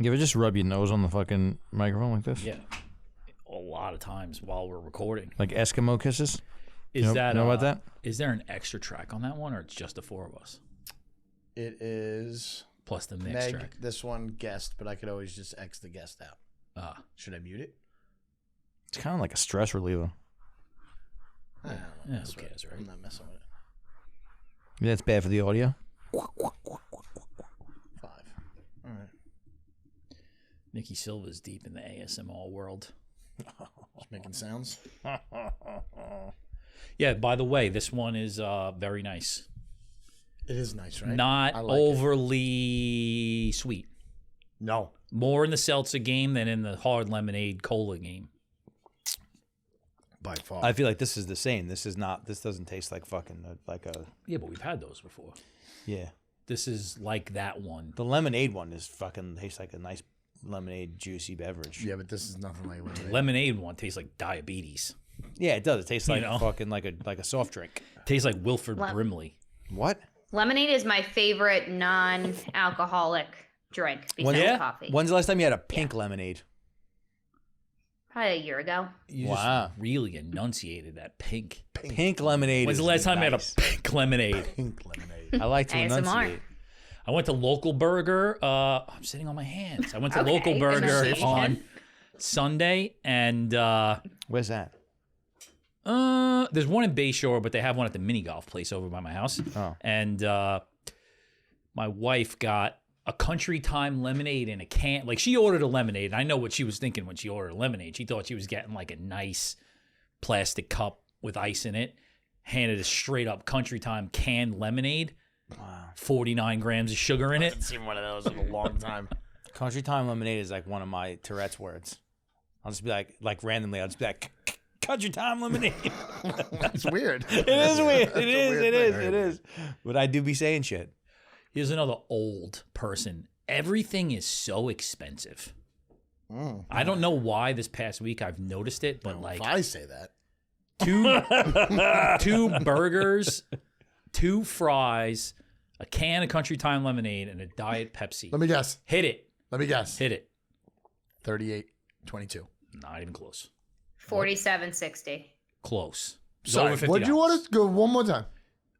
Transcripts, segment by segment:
You ever just rub your nose on the fucking microphone like this? Yeah. A lot of times while we're recording. Like Eskimo kisses? Is you that know about that? Is there an extra track on that one, or it's just the four of us? It is plus the mix Meg, track. this one guest, but I could always just X the guest out. Should I mute it? It's kind of like a stress reliever. Yeah, who cares, right? I'm not messing with it. Yeah, it's bad for the audio. 5. All right. Nikki Silva's deep in the ASMR world. Just making sounds. Yeah, by the way, this one is very nice. It is nice, right? Not overly sweet. No. More in the seltzer game than in the hard lemonade cola game. By far. I feel like this is the same. This is not. This doesn't taste like fucking like a. Yeah, but we've had those before. Yeah. This is like that one. The lemonade one is fucking tastes like a nice lemonade juicy beverage. Yeah, but this is nothing like lemonade. Lemonade one tastes like diabetes. Yeah, it does. It tastes like You know? fucking like a soft drink. Tastes like Wilford Brimley. What? Lemonade is my favorite non-alcoholic drink besides coffee. When's the last time you had a pink lemonade? Probably a year ago. You Wow. just really enunciated that pink. Pink lemonade. When's the last time you had a pink lemonade? Pink lemonade. I like to ASMR. enunciate. I went to Local Burger. I'm sitting on my hands. I went to Okay, Local Burger enunciation. on Sunday, and Where's that? there's one in Bayshore, but they have one at the mini golf place over by my house. Oh. And my wife got a Country Time lemonade in a can. Like, she ordered a lemonade, and I know what she was thinking when she ordered a lemonade. She thought she was getting like a nice plastic cup with ice in it. Handed a straight up Country Time canned lemonade. Wow. 49 grams of sugar in I it. haven't seen one of those in a long time. Country Time lemonade is like one of my Tourette's words. I'll just be like randomly. I'll just be like, Country Time lemonade. That's weird. It is weird. That's a It weird thing, right? is. But I do be saying shit. Here's another old person. Everything is so expensive. I don't know why this past week I've noticed it, but like If I say that. two burgers, 2 fries, a can of Country Time lemonade, and a Diet Pepsi. Let me guess. Hit it. Hit it. 38.22. Not even close. 47.60. Close. It's Sorry, over $50. what'd you want to go one more time?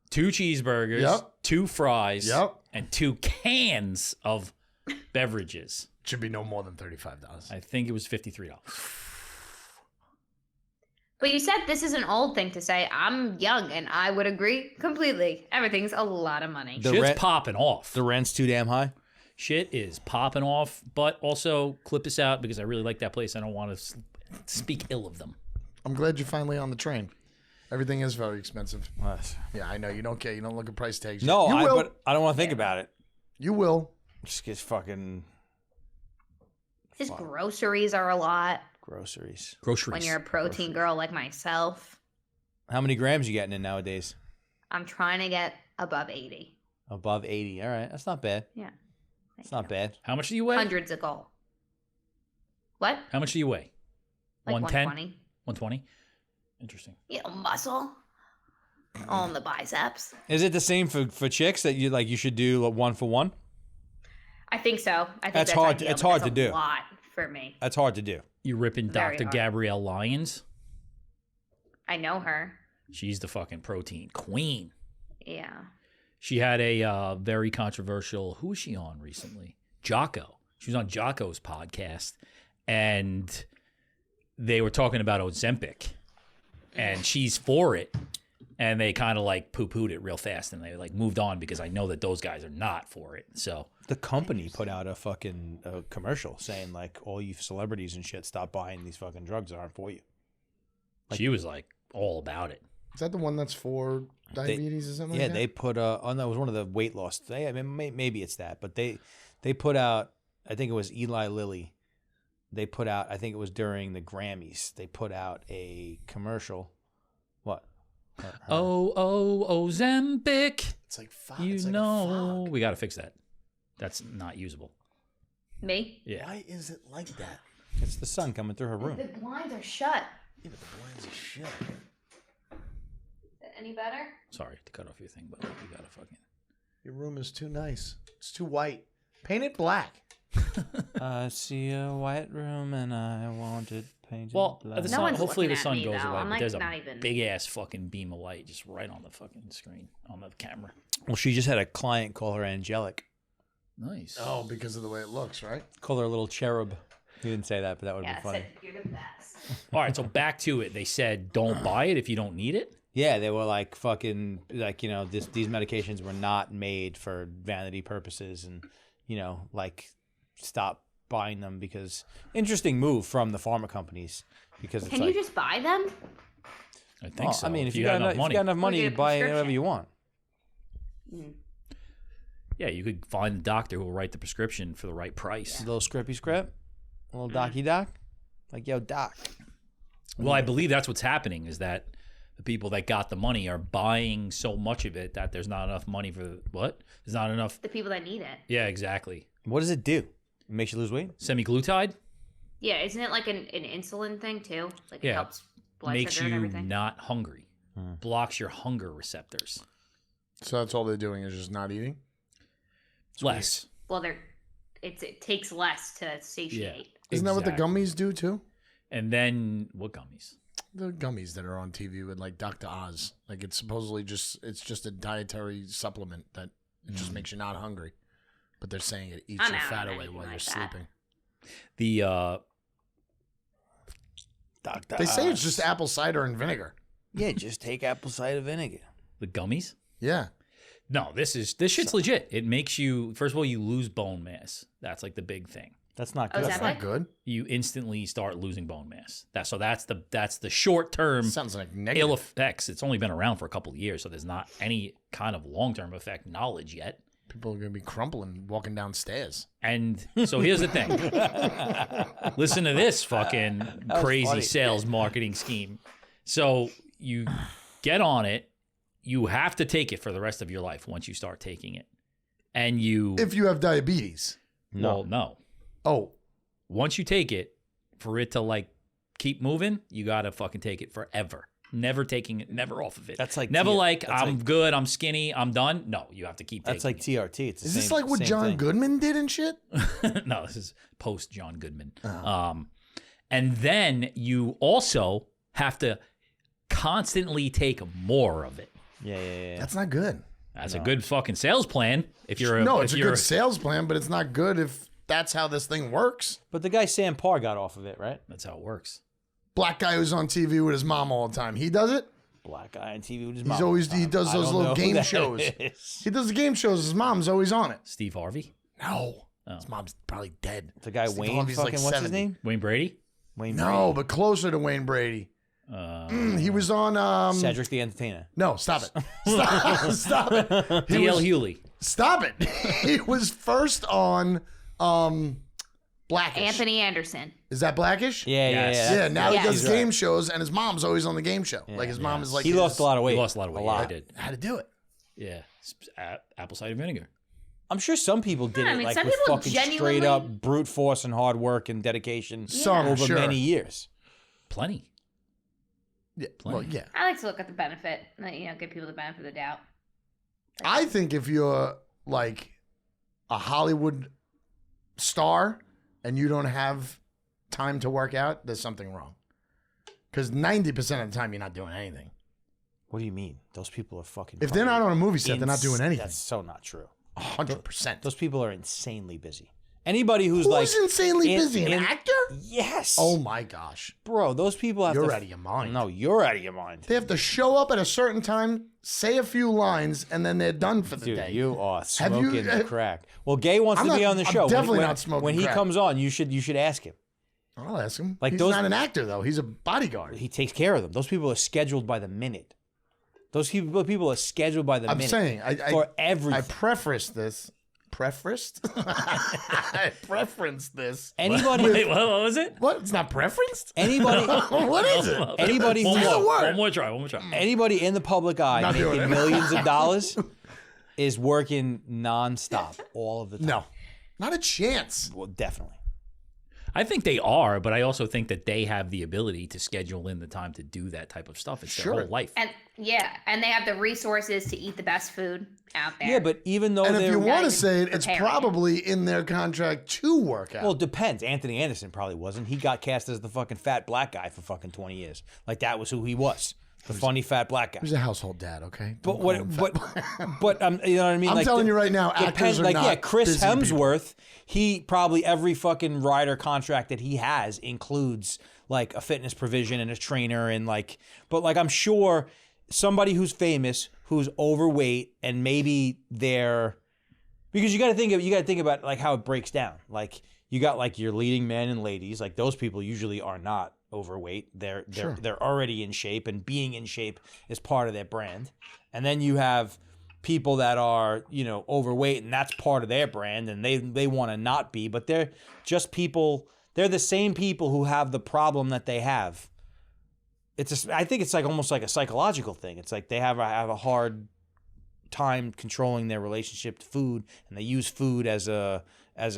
2 cheeseburgers, Yep. 2 fries, Yep. and 2 cans of beverages. Should be no more than $35. I think it was $53. But you said this is an old thing to say. I'm young, and I would agree completely. Everything's a lot of money. The Shit's rent- popping off. The rent's too damn high. Shit is popping off, but also clip this out because I really like that place. I don't want to speak ill of them. I'm glad you're finally on the train. Everything is very expensive. No, Yeah, I know. You don't care. You don't look at price tags. but will. I don't want to think about it. You will. Just get fucking His groceries are a lot groceries. Groceries. when you're a protein girl like myself. How many grams you getting in nowadays? I'm trying to get above 80. Above 80. All right, that's not bad. Yeah. It's not bad. How much do you weigh? Hundreds a goal. What? How much do you weigh? Like 110? 120. 120? Interesting. You know, muscle on the biceps. Is it the same for chicks that you should do 1 for 1? I think so. I think That's that's hard- ideal, it's but hard that's to a do. lot for me. That's hard to do. You ripping Very Dr. hard. Gabrielle Lyons? I know her. She's the fucking protein queen. Yeah. She had a very controversial, who was she on recently? Jocko. She was on Jocko's podcast, and they were talking about Ozempic, and she's for it, and they kind of like poo-pooed it real fast, and they like moved on because I know that those guys are not for it. So The company put out a fucking commercial saying like all you celebrities and shit stop buying these fucking drugs that aren't for you. she was like all about it. Is that the one that's for diabetes or something? Yeah, like that? they put oh no, it was one of the weight loss. I mean, maybe it's that, but they put out. I think it was Eli Lilly. They put out. I think it was during the Grammys. They put out a commercial. What? Ozempic. It's like fog. You it's like know, a fog. we got to fix that. That's not usable. Me? Yeah. Why is it like that? It's the sun coming through her room. The blinds are shut. Yeah, but the blinds are shut. Any better? Sorry to cut off your thing, but you got to fucking. Your room is too nice. It's too white. Paint it black. I see a white room and I want it painted Well, black. the No sun, one's hopefully the looking at sun me, goes though. away. I'm, But like, there's not a even- big ass fucking beam of light just right on the fucking screen on the camera. Well, she just had a client call her angelic. Nice. Oh, because of the way it looks, right? Call her a little cherub. He didn't say that, but that would have Yeah, been funny. said you're the best. All right, so back to it. They said don't buy it if you don't need it. Yeah, they were like fucking like, you know, these medications were not made for vanity purposes, and you know, like stop buying them because interesting move from the pharma companies because it's Can like you just buy them? I think so. I mean, if you got got enough money, Or you get a buy whatever prescription. you want. yeah, you could find the doctor who will write the prescription for the right price. A little scrippy script, a little docky doc, like yo doc. Well, I believe that's what's happening is that the people that got the money are buying so much of it that there's not enough money for what? There's not enough. The people that need it. Yeah, exactly. What does it do? It makes you lose weight. Semaglutide Yeah, isn't it like an insulin thing too? Like Yeah, it helps blood makes sugar and you everything. not hungry, blocks your hunger receptors. So that's all they're doing is just not eating? Less. Well, it takes less to satiate. Isn't that what the Exactly. gummies do too? And then what gummies? The gummies that are on TV with like Dr. Oz. Like it's supposedly it's just a dietary supplement that it just makes you not hungry. But they're saying it eats I'm your out fat on away anything while you're like that. sleeping. The Doctor, They say it's just apple cider and vinegar. yeah, just take apple cider vinegar. the gummies? Yeah. No, this shit's legit. It makes you first of all you lose bone mass. That's like the big thing. That's not Oh, good. is That's that not right? good. You instantly start losing bone mass. That's the short term Sounds like ill negative. effects. It's only been around for a couple of years, so there's not any kind of long term effect knowledge yet. People are going to be crumpling walking downstairs. And so here's the thing. Listen to this fucking crazy funny. sales marketing scheme. So you get on it. You have to take it for the rest of your life once you start taking it. And you If you have diabetes. well, no. Oh, Once you take it, for it to like keep moving, you gotta fucking take it forever. Never taking it, never off of it. That's like never T- like that's I'm like- good, I'm skinny, I'm done. No, you have to keep taking That's like TRT. It's the is this same- like what same John thing. Goodman did and shit? it. No, this is post John Goodman. And then you also have to constantly take more of it. Yeah. That's not good. That's a good fucking sales plan. If you're a, No, if it's a you're good sales plan, but it's not good if that's how this thing works. But the guy Sam Parr got off of it, right? That's how it works. Black guy who's on TV with his mom all the time. He does it. Black guy on TV with his He's mom. always he does I those don't little know who game that shows. is. He does the game shows. His mom's always on it. Steve Harvey, No, Oh. his mom's probably dead. The guy Steve Wayne Harvey's fucking like what's his 70. name? Wayne Brady, Wayne No, Brady. but closer to Wayne Brady. He was on. Cedric the Entertainer. No, stop it. Stop it. He D.L. was, Hewley. stop it. He was first on Blackish. Anthony Anderson. Is that Blackish? Yeah, Yes. yeah. Yeah, now Yes. he does He's right. game shows, and his mom's always on the game show. Like his mom is like He lost a lot of weight. He lost a lot of weight. Yeah, he did. How to do it? Yeah, apple cider vinegar. I'm sure some people did Yeah, I it mean, like some with people fucking straight genuinely- up brute force and hard work and dedication Some, over sure. many years. Plenty. Yeah. Well, yeah. I like to look at the benefit. Like, give people the benefit of the doubt. I think if you're like a Hollywood star and you don't have time to work out, there's something wrong. Because 90% of the time you're not doing anything. What do you mean? Those people are fucking. If they're not on a movie set, they're not doing anything. That's so not true. 100%. Those people are insanely busy. Anybody who's Who's like insanely in- busy? An in- actor? yes. Oh my gosh. bro, those people have You're to. out of your mind. No, you're out of your mind. They have to show up at a certain time, say a few lines, and then they're done for the Dude, day. you are Have you- smoking crack. Well, Gay wants I'm to be not- on the I'm show. definitely when, not smoking When he crack. comes on, you should ask him. I'll ask him. Like He's those- not an actor, though. He's a bodyguard. He takes care of them. Those people are scheduled by the minute. Those people are scheduled by the I'm minute. saying, for I everything. preferenced this. Preferenced? I preferenced this. Anybody, Wait, what was it? What? It's not preferenced? anybody, What is it? anybody, One Say the more, word. one more try. One more try. anybody in the public eye Not doing making it. millions of dollars is working nonstop all of the time. No. Not a chance. Well, definitely. I think they are, but I also think that they have the ability to schedule in the time to do that type of stuff. It's their whole life. And and they have the resources to eat the best food out there. Yeah, but even though And if you want to even say it, it's preparing it. probably in their contract to work out. well, it depends. Anthony Anderson probably wasn't. He got cast as the fucking fat black guy for fucking 20 years. Like that was who he was. The funny fat black guy. He's a household dad, okay? But Don't call him fat. you know what I mean? I'm like telling you right now, actors are not Chris busy people. Hemsworth, he probably every fucking writer contract that he has includes like a fitness provision and a trainer and like, but like I'm sure somebody who's famous, who's overweight, and maybe they're because you got to think about like how it breaks down. Like you got like your leading men and ladies, like those people usually are not overweight. They're already in shape, and being in shape is part of their brand. And then you have people that are, overweight, and that's part of their brand, and they want to not be, but they're just people. They're the same people who have the problem that they have. I think it's like almost like a psychological thing. It's like they have a hard time controlling their relationship to food, and they use food as a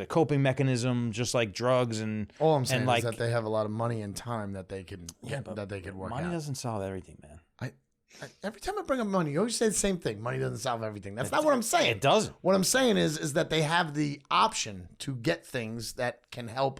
coping mechanism, just like drugs. And all I'm saying like, is that they have a lot of money and time that they can that they could work money out. doesn't solve everything, man. Every time I bring up money, you always say the same thing. Money doesn't solve everything. That's not what I'm saying. It doesn't. What I'm saying is that they have the option to get things that can help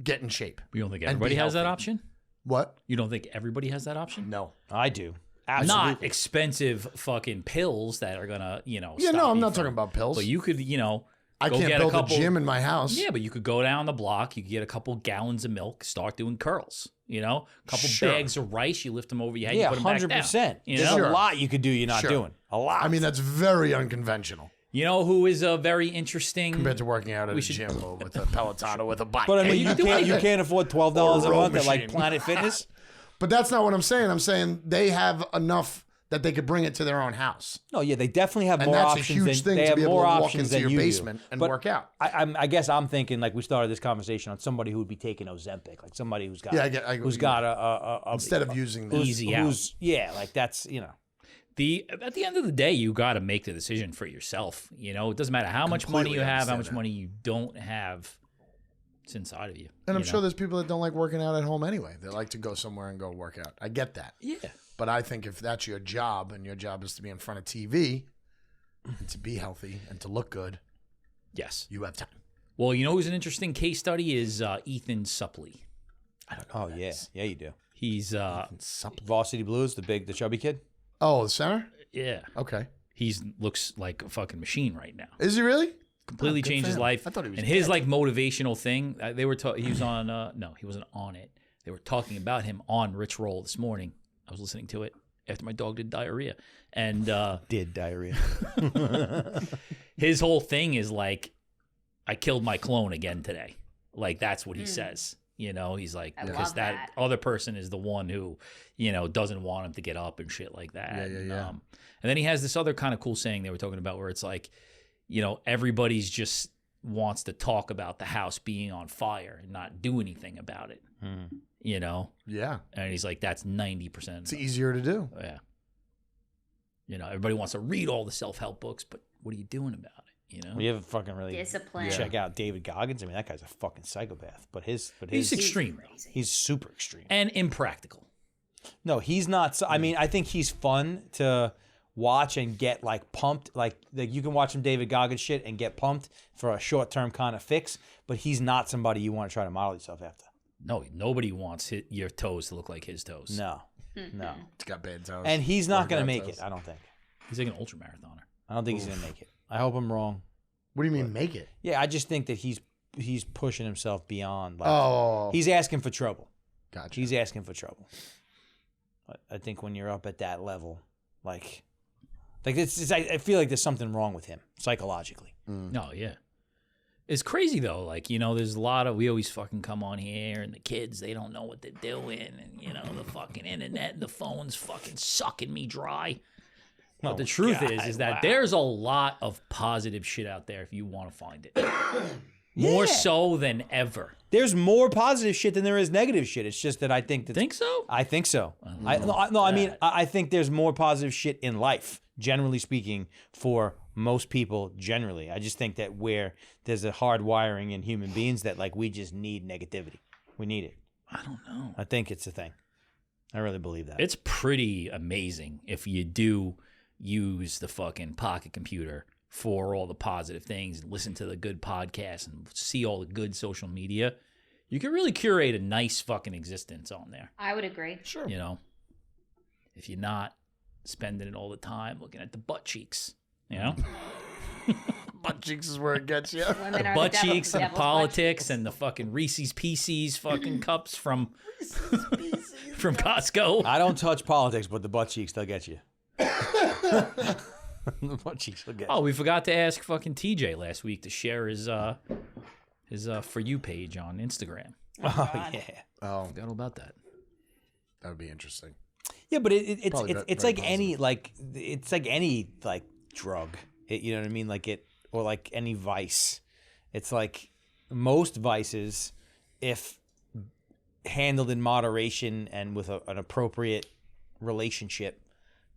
get in shape. You don't think And be everybody has that healthy. option? What? You don't think everybody has that option? No. I do. Not Absolutely. expensive fucking pills that are gonna, Yeah, stop no, I'm you not from- talking about pills. But you could, I go can't get build a couple, a gym in my house. Yeah, but you could go down the block. You could get a couple gallons of milk, start doing curls. A couple Sure. bags of rice. You lift them over your head. Yeah, you put them back down. 100%. You There's know, a lot you could do. You're not Sure. doing a lot. I mean, that's very unconventional you know who is a very interesting? compared to working out at We a should- gym or with a Peloton or with a bike. but I mean, you you do can't anything. afford $12 a Or a row month at like machine. Planet Fitness. But that's not what I'm saying. I'm saying they have enough that they could bring it to their own house. No, yeah, they definitely have And more that's a options. huge thing they to have be able more to walk options into than your you do. basement and But work out. I guess I'm thinking like we started this conversation on somebody who would be taking Ozempic, like somebody who's got who's got a Instead of using who's- this. Easy out. who's- yeah, like that's At the end of the day, you got to make the decision for yourself. It doesn't matter how much money you Completely have, how understand much that. money you don't have. It's inside of you. And I'm you sure know? there's people that don't like working out at home anyway. They like to go somewhere and go work out. I get that. Yeah. But I think if that's your job and your job is to be in front of TV and to be healthy and to look good, Yes. you have time. Well, who's an interesting case study is Ethan Suplee. I don't know. Oh yeah, yeah, you do. He's Varsity Blues, the chubby kid. Oh, the center? yeah. Okay. He's looks like a fucking machine right now. Is he really? Completely good changed for his him. life. I thought he was and his dead. like motivational thing. They were he was on. No, he wasn't on it. They were talking about him on Rich Roll this morning. I was listening to it after my dog did diarrhea, and Did diarrhea. his whole thing is like, I killed my clone again today. Like that's what he says. He's like, I because love that that. other person is the one who, doesn't want him to get up and shit like that. Yeah. And then he has this other kind of cool saying they were talking about where it's like, everybody's just wants to talk about the house being on fire and not do anything about it. Yeah. And he's like, that's 90%. It's easier to do. Yeah. Everybody wants to read all the self-help books, but what are you doing about it? We haven't fucking really Discipline. check out David Goggins. I mean, that guy's a fucking psychopath. But He's his extreme he's super extreme. and impractical. No, he's not. I mean, I think he's fun to watch and get like pumped. Like you can watch some David Goggins shit and get pumped for a short term kind of fix. But he's not somebody you want to try to model yourself after. No, nobody wants your toes to look like his toes. No, no. It's got bad toes. And he's not going to Workout make toes. it. I don't think. He's like an ultra marathoner. I don't think he's going to make it. I hope I'm wrong. What do you mean make it? Yeah, I just think that he's pushing himself beyond. Like, Oh. he's asking for trouble. Gotcha. He's asking for trouble. But I think when you're up at that level, like it's I feel like there's something wrong with him psychologically. No, yeah. It's crazy though. Like, there's a lot of, we always fucking come on here and the kids, they don't know what they're doing. And, the fucking internet and the phone's fucking sucking me dry. But the truth is that there's a lot of positive shit out there if you want to find it. More so than ever. There's more positive shit than there is negative shit. It's just that I think that Think so? I think so. I mean I think there's more positive shit in life generally speaking, for most people generally. I just think that where there's a hard wiring in human beings that like we just need negativity. We need it. I don't know. I think it's a thing. I really believe that. It's pretty amazing if you do use the fucking pocket computer for all the positive things and listen to the good podcasts and see all the good social media. You can really curate a nice fucking existence on there. I would agree. Sure. You know, if you're not spending it all the time looking at the butt cheeks, you know, Butt cheeks is where it gets you. Women the are butt the devil- cheeks and the devil's butt politics cheeks. and the fucking Reese's Pieces fucking cups from from Costco. I don't touch politics, but the butt cheeks, they'll get you. The butt cheeks will get you. Oh, we forgot to ask fucking TJ last week to share his For You page on Instagram. Oh, yeah. Oh, Forgot all about that. that would be interesting. Yeah, but it's Probably it's very like any it's like any like drug. You know what I mean? Like it or like any vice. It's like most vices, if handled in moderation and with an appropriate relationship,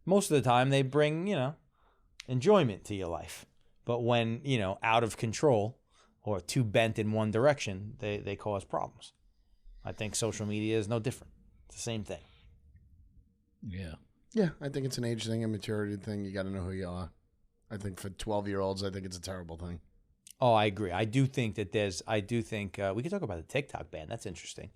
most of the time they bring, you know, enjoyment to your life. But when, you know, out of control or too bent in one direction, they cause problems. I think social media is no different. It's the same thing. Yeah. Yeah, I think it's an age thing, a maturity thing. You got to know who you are. I think for 12-year-olds, I think it's a terrible thing. Oh, I agree. I do think that we could talk about the TikTok ban. That's interesting.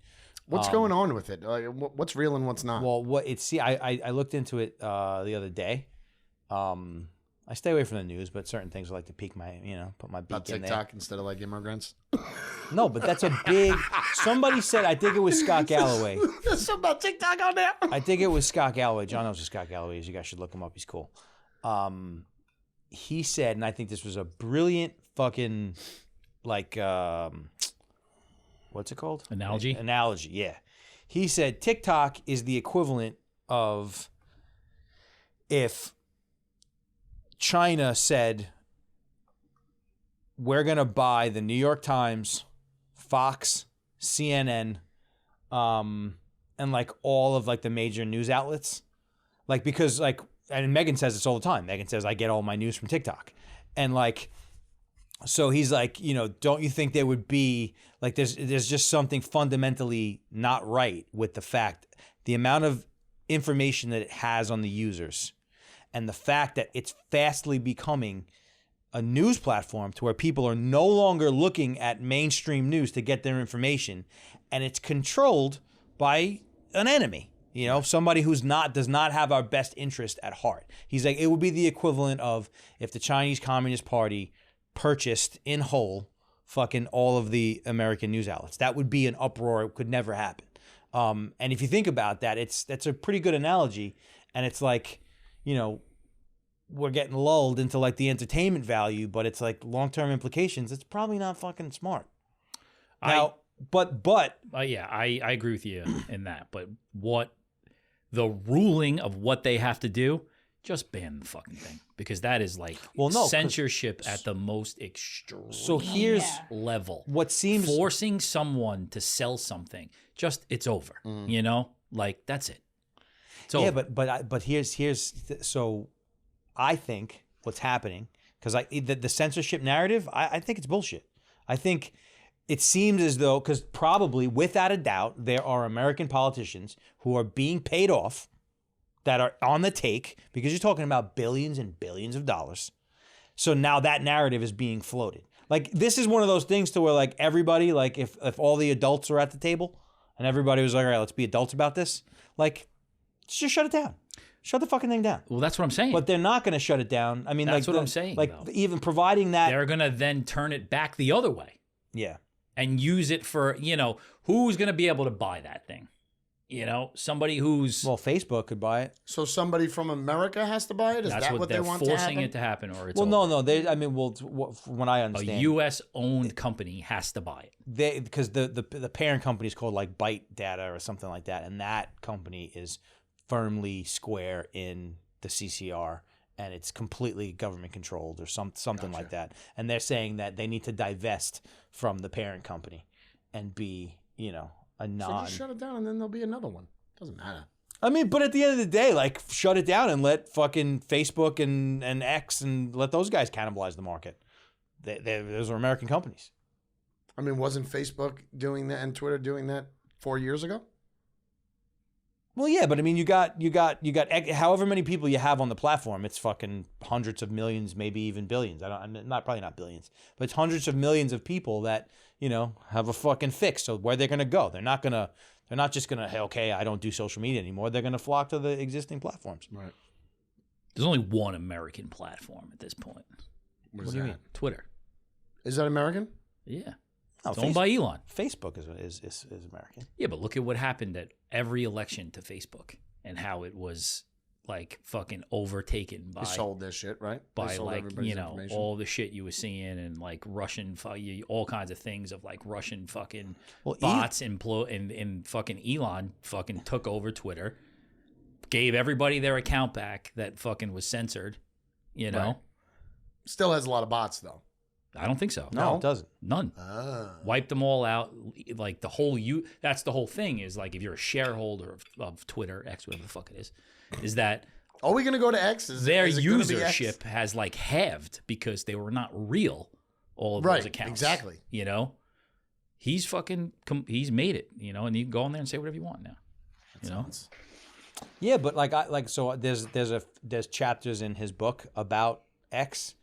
What's going on with it? Like, what's real and what's not? Well, I looked into it the other day. I stay away from the news, but certain things I like to put my About beak in there. TikTok instead of like immigrants. No, but that's a big. Somebody said, I think it was Scott Galloway. There's something about TikTok on there. I think it was Scott Galloway. John knows who Scott Galloway is. You guys should look him up. He's cool. He said, and I think this was a brilliant fucking like what's it called? Analogy? Analogy, yeah. He said TikTok is the equivalent of if China said, we're going to buy the New York Times, Fox, CNN, and like all of like the major news outlets. Like, because like, and Megan says this all the time. Megan says, I get all my news from TikTok. And like, so he's like, you know, don't you think there would be like, there's just something fundamentally not right with the fact, the amount of information that it has on the users and the fact that it's fastly becoming a news platform to where people are no longer looking at mainstream news to get their information, and it's controlled by an enemy, you know, somebody who's does not have our best interest at heart. He's like, it would be the equivalent of if the Chinese Communist Party purchased in whole fucking all of the American news outlets. That would be an uproar. It could never happen. And if you think about that, that's a pretty good analogy. And it's like, you know, we're getting lulled into like the entertainment value, but it's like long-term implications. It's probably not fucking smart. Now, Yeah, I agree with you in that. But what the ruling of what they have to do, just ban the fucking thing, because that is like censorship at the most extreme level. What seems forcing someone to sell something, just it's over. You know, like that's it. So yeah, but here's so I think what's happening, because the censorship narrative, I think it's bullshit. I think it seems as though, because probably without a doubt there are American politicians who are being paid off, that are on the take, because you're talking about billions and billions of dollars. So now that narrative is being floated. Like, this is one of those things to where like everybody, like if all the adults are at the table and everybody was like, all right, let's be adults about this, like, just shut it down. Shut the fucking thing down. Well, that's what I'm saying. But they're not going to shut it down. I mean, that's like, what I'm saying. Like, though. even providing that. They're going to then turn it back the other way. Yeah. And use it for, you know, who's going to be able to buy that thing? You know, somebody who's... Well, Facebook could buy it. So somebody from America has to buy it? Is that's that what they want to they're happen? forcing it to happen, or it's Well, over? no. From what I understand, A U.S.-owned company has to buy it. Because the parent company is called like Byte Data or something like that, and that company is firmly square in the CCR, and it's completely government controlled or something like that. And they're saying that they need to divest from the parent company and be, you know, a non. So just shut it down, and then there'll be another one. Doesn't matter. I mean, but at the end of the day, like, shut it down and let fucking Facebook and X and let those guys cannibalize the market. Those are American companies. I mean, wasn't Facebook doing that and Twitter doing that 4 years ago? Well, yeah, but I mean, you got however many people you have on the platform. It's fucking hundreds of millions, maybe even billions. Probably not billions, but it's hundreds of millions of people that have a fucking fix. So where they're gonna go? They're not just gonna, hey, okay, I don't do social media anymore. They're gonna flock to the existing platforms. Right. There's only one American platform at this point. What do you mean? Twitter. Is that American? Yeah. No, It's owned by Elon. Facebook is American. Yeah, but look at what happened at every election to Facebook and how it was like fucking overtaken by They sold their shit, right? They by sold like everybody's information. all the shit you were seeing and like Russian all kinds of things of like Russian fucking bots and fucking Elon fucking took over Twitter, gave everybody their account back that fucking was censored, you know. Right. Still has a lot of bots though. I don't think so. No, it doesn't. None. Wiped them all out. Like the whole that's the whole thing is like if you're a shareholder of Twitter, X, whatever the fuck it is that are we gonna go to X? Their is it gonna be usership X? has like halved because they were not real. All of Right, those accounts, exactly. You know, he's he's made it. You know, and you can go on there and say whatever you want now. You know, Yeah, but so there's chapters in his book about X.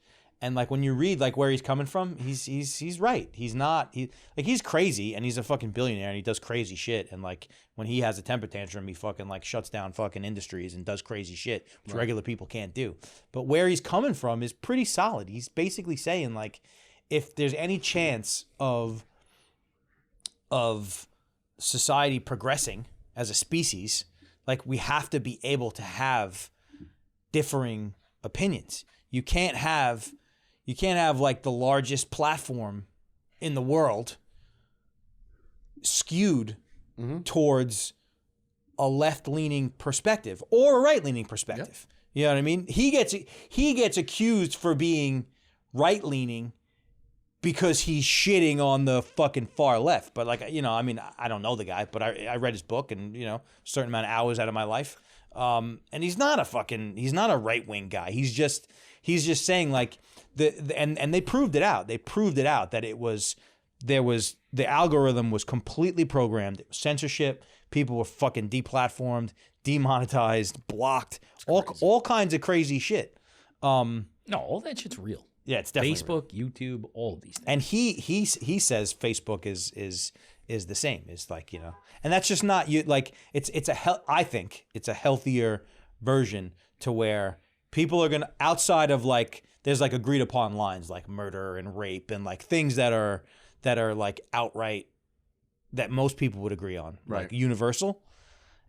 And like when you read like where he's coming from, he's right. He's crazy and he's a fucking billionaire and he does crazy shit. And like when he has a temper tantrum, he fucking like shuts down fucking industries and does crazy shit, which regular people can't do. But where he's coming from is pretty solid. He's basically saying like, if there's any chance of society progressing as a species, like we have to be able to have differing opinions. You can't have like the largest platform in the world skewed towards a left-leaning perspective or a right-leaning perspective. Yep. You know what I mean? He gets accused for being right-leaning because he's shitting on the fucking far left. But like, I mean, I don't know the guy, but I read his book and, a certain amount of hours out of my life. And he's not a right-wing guy. He's just saying like, and they proved it out. They proved it out that the algorithm was completely programmed. It was censorship. People were fucking deplatformed, demonetized, blocked, all kinds of crazy shit. no, all that shit's real. Yeah, it's definitely Facebook, real. YouTube, all of these things. And he says Facebook is the same. It's like, and that's just not you. Like I think it's a healthier version to where people are gonna, outside of like, there's like agreed upon lines like murder and rape and like things that are like outright that most people would agree on, right. Like universal.